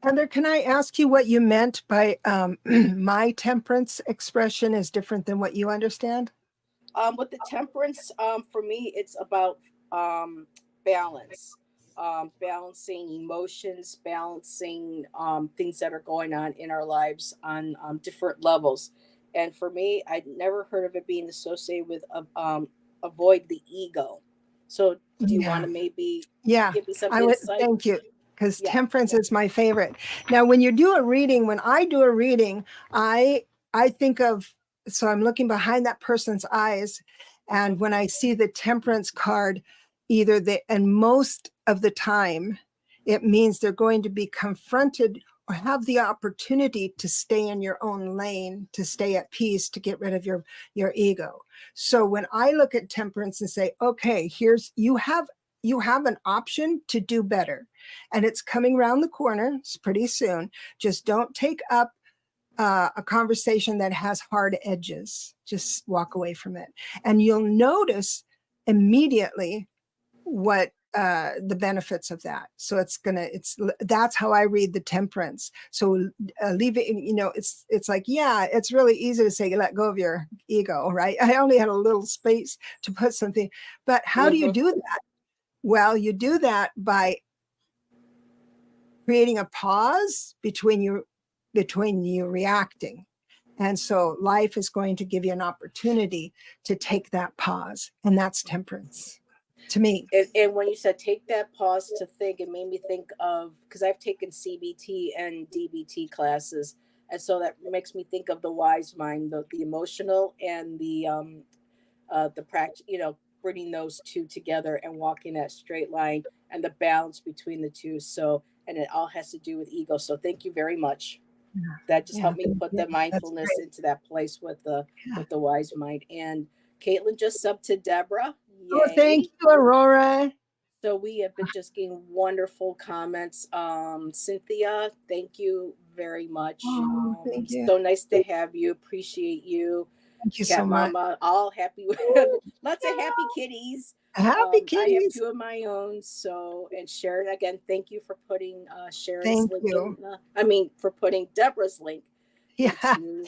Heather, can I ask you what you meant by my temperance expression is different than what you understand? With the temperance, for me, it's about balance, balancing emotions, balancing things that are going on in our lives on different levels. And for me, I'd never heard of it being associated with avoid the ego. So, do you want Yeah. to maybe Yeah, give me some I would insight? thank you because Yeah. temperance is my favorite. Now, when I do a reading, I think of so I'm looking behind that person's eyes, Hmm. and when I see the temperance card, and most of the time, it means they're going to be confronted or have the opportunity to stay in your own lane, to stay at peace, to get rid of your ego. So when I look at temperance and say, okay, here's you have an option to do better. And it's coming around the corner. It's pretty soon. Just don't take up a conversation that has hard edges. Just walk away from it. And you'll notice immediately what the benefits of that. So that's how I read the temperance. So leave it, it's like, yeah, it's really easy to say, let go of your ego, right? I only had a little space to put something, but how do you Hmm. do that? Well, you do that by creating a pause between you reacting. And so life is going to give you an opportunity to take that pause. And that's temperance to me. And when you said take that pause to think, it made me think of, because I've taken CBT and DBT classes, and so that makes me think of the wise mind, the emotional and the practice, bringing those two together and walking that straight line and the balance between the two. So, and it all has to do with ego. So thank you very much. Yeah. That just Yeah, helped me thank put you. the That's mindfulness great. into that place with the Yeah. wise mind. And Caitlin just subbed to Deborah. Oh, thank Yay. you, Aurora. So we have been just getting wonderful comments. Cynthia, thank you very much. Oh, thank you. So nice to have you. Appreciate you. Thank you so Cat much. Mama, all happy with lots of happy kitties. Happy I have kitties. two of my own. So, and Sharon, again, thank you for putting Sharon's Thank link you. in. For putting Deborah's link Yeah. into.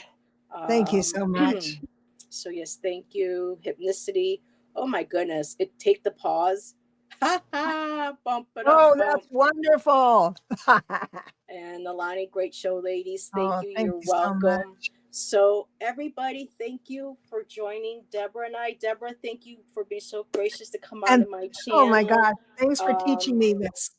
Thank you so much. So yes, thank you. Hypnicity. Oh my goodness! Take the pause. Ha ha! Bump it up, Oh, bump. that's wonderful. And Alani, great show, ladies. Thank Oh, you. thank You're you so much. welcome. So, everybody, thank you for joining Deborah and I. Deborah, thank you for being so gracious to come on And to my oh my channel. God, thanks for teaching Um, me this.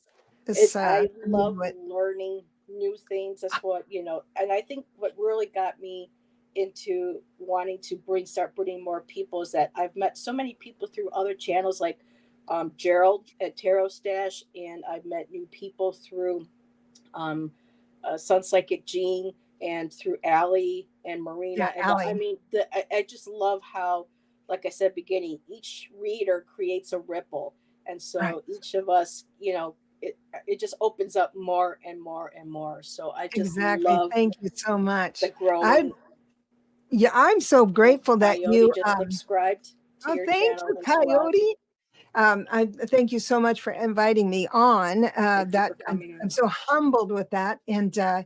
This I love knew it. learning new things. That's what, and I think what really got me into wanting to start bringing more people is that I've met so many people through other channels like Gerald at Tarot Stash, and I've met new people through um, Sun Psychic Jean and through Allie and Yeah, Marina. And I Allie. mean, I just love how, like I said, beginning, each reader creates a ripple. And Right. so each of us, it just opens up more and more and more. So I just Exactly. love Thank you so much. the growing. I'm so And grateful that Coyote you just subscribed to oh, your thank channel you, as well. Coyote. I thank you so much for inviting me on. Thank you That for coming I'm on. so humbled with that, and Oh,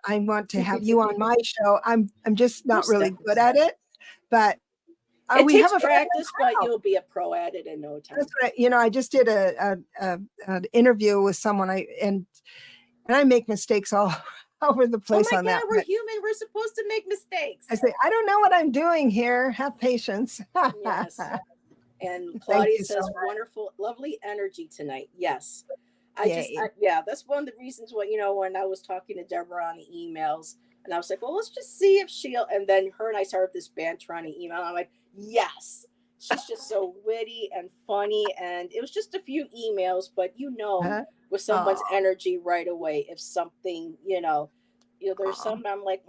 I want to have you on my show. I'm just not most really good definitely. at it, but It we have takes a practice, but you'll be a pro at it in no that's time. what I just did an interview with someone and I make mistakes all over the Oh place my on that. God, we're But human. We're supposed to make I mistakes. say, I don't know what I'm doing here. Have patience. Yes. And Thank Claudia you so says, much. wonderful, lovely energy tonight. Yes. Yay. Yeah, that's one of the reasons why, when I was talking to Deborah on the emails, and I was like, well, let's just see if and then her and I started this banter on the email. And I'm like, yes, she's just so witty and funny. And it was just a few emails, but Huh? with someone's Oh, energy right away, if something, there's oh, some I'm like,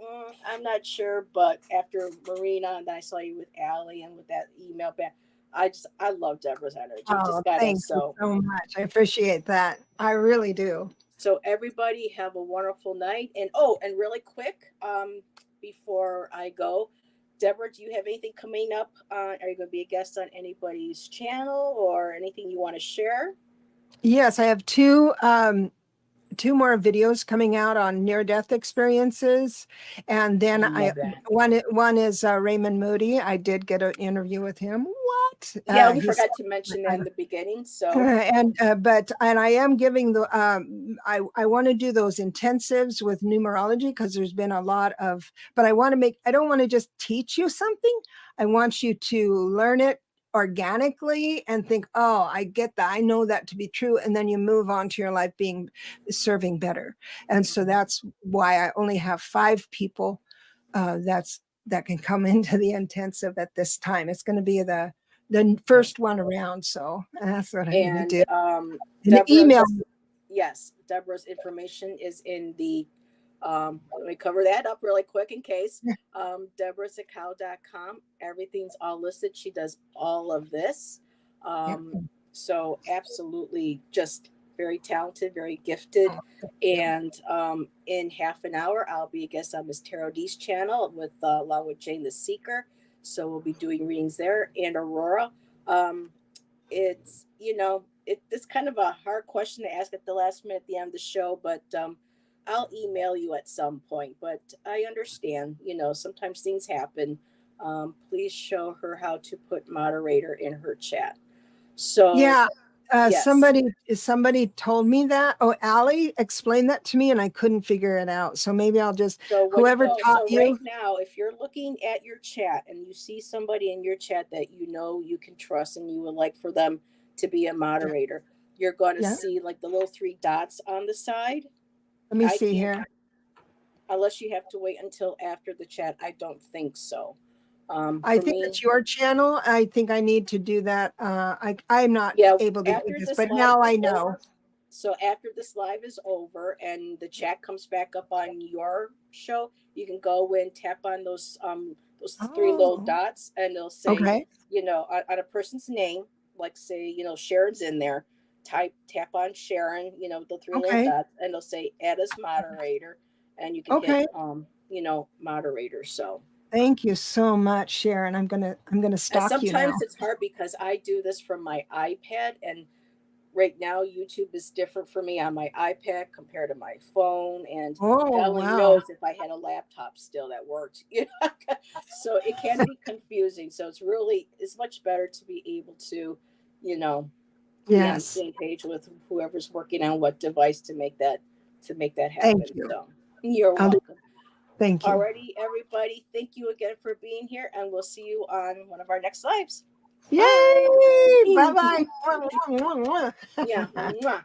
I'm not sure. But after Marina, and then I saw you with Allie and with that email back, I love Deborah's energy. oh, Just gotta thank you so much. I appreciate that. I really do. so everybody have a wonderful night. And and really quick, before I go, Deborah, do you have anything coming up? Are you going to be a guest on anybody's channel or anything you want to share? Yes, I have two more videos coming out on near death experiences, and then I Love that. one is Raymond Moody. I did get an interview with him. What Yeah, we he's forgot to mention that in the beginning. So and I am giving the I want to do those intensives with numerology because there's been a lot of, but I don't want to just teach you something. I want you to learn it organically and think, oh, I get that, I know that to be true, and then you move on to your life being serving better. And so that's why I only have 5 people that can come into the intensive at this time. It's going to be the first one around. So that's what I'm going to and do. And email. Deborah's yes, Deborah's information is in the let me cover that up really quick in case. DebraZachau.com. Everything's all listed. She does all of this. Yep. So absolutely just very talented, very gifted. Yep. And in half an hour, I'll be a guest on Miss Tarot D's channel with along with Jane the Seeker. So we'll be doing readings there and Aurora. Um, it's it's kind of a hard question to ask at the last minute at the end of the show, but I'll email you at some point. But I understand, sometimes things happen. Please show her how to put moderator in her chat. So Yeah. Yes. Somebody told me that. Oh, Allie explained that to me and I couldn't figure it out. So maybe I'll just, So when you whoever go, taught so right you. now, if you're looking at your chat and you see somebody in your chat that you know you can trust and you would like for them to be a Yeah. moderator, you're going to Yeah. see like the little three dots on the side. Let me I see can't, here. unless you have to wait until after the chat. I don't think so. I For think me, it's your channel. I think I need to do that. I'm not yeah, able to do after this, this but live now I is know. over, so after this live is over and the chat comes back up on your show, you can go and tap on those three little Oh, dots and they'll say, okay. on a person's name, like say, Sharon's in there, tap on Sharon, the three little Okay. dots, and they'll say add as moderator, and you can hit Okay. moderator. So Thank you so much, Sharon. I'm gonna and stalk you now. sometimes it's hard because I do this from my iPad, and right now YouTube is different for me on my iPad compared to my phone, and Oh, God only wow. knows if I had a laptop still that worked. So it can be confusing. So it's much better to be able to, you know, be on the Yes. same page with whoever's working on what device to make that Thank happen. you. So you're I'll do, welcome. thank you. Alrighty, everybody. Thank you again for being here, and we'll see you on one of our next lives. Bye. Yay! Bye bye. Yeah. Mwah.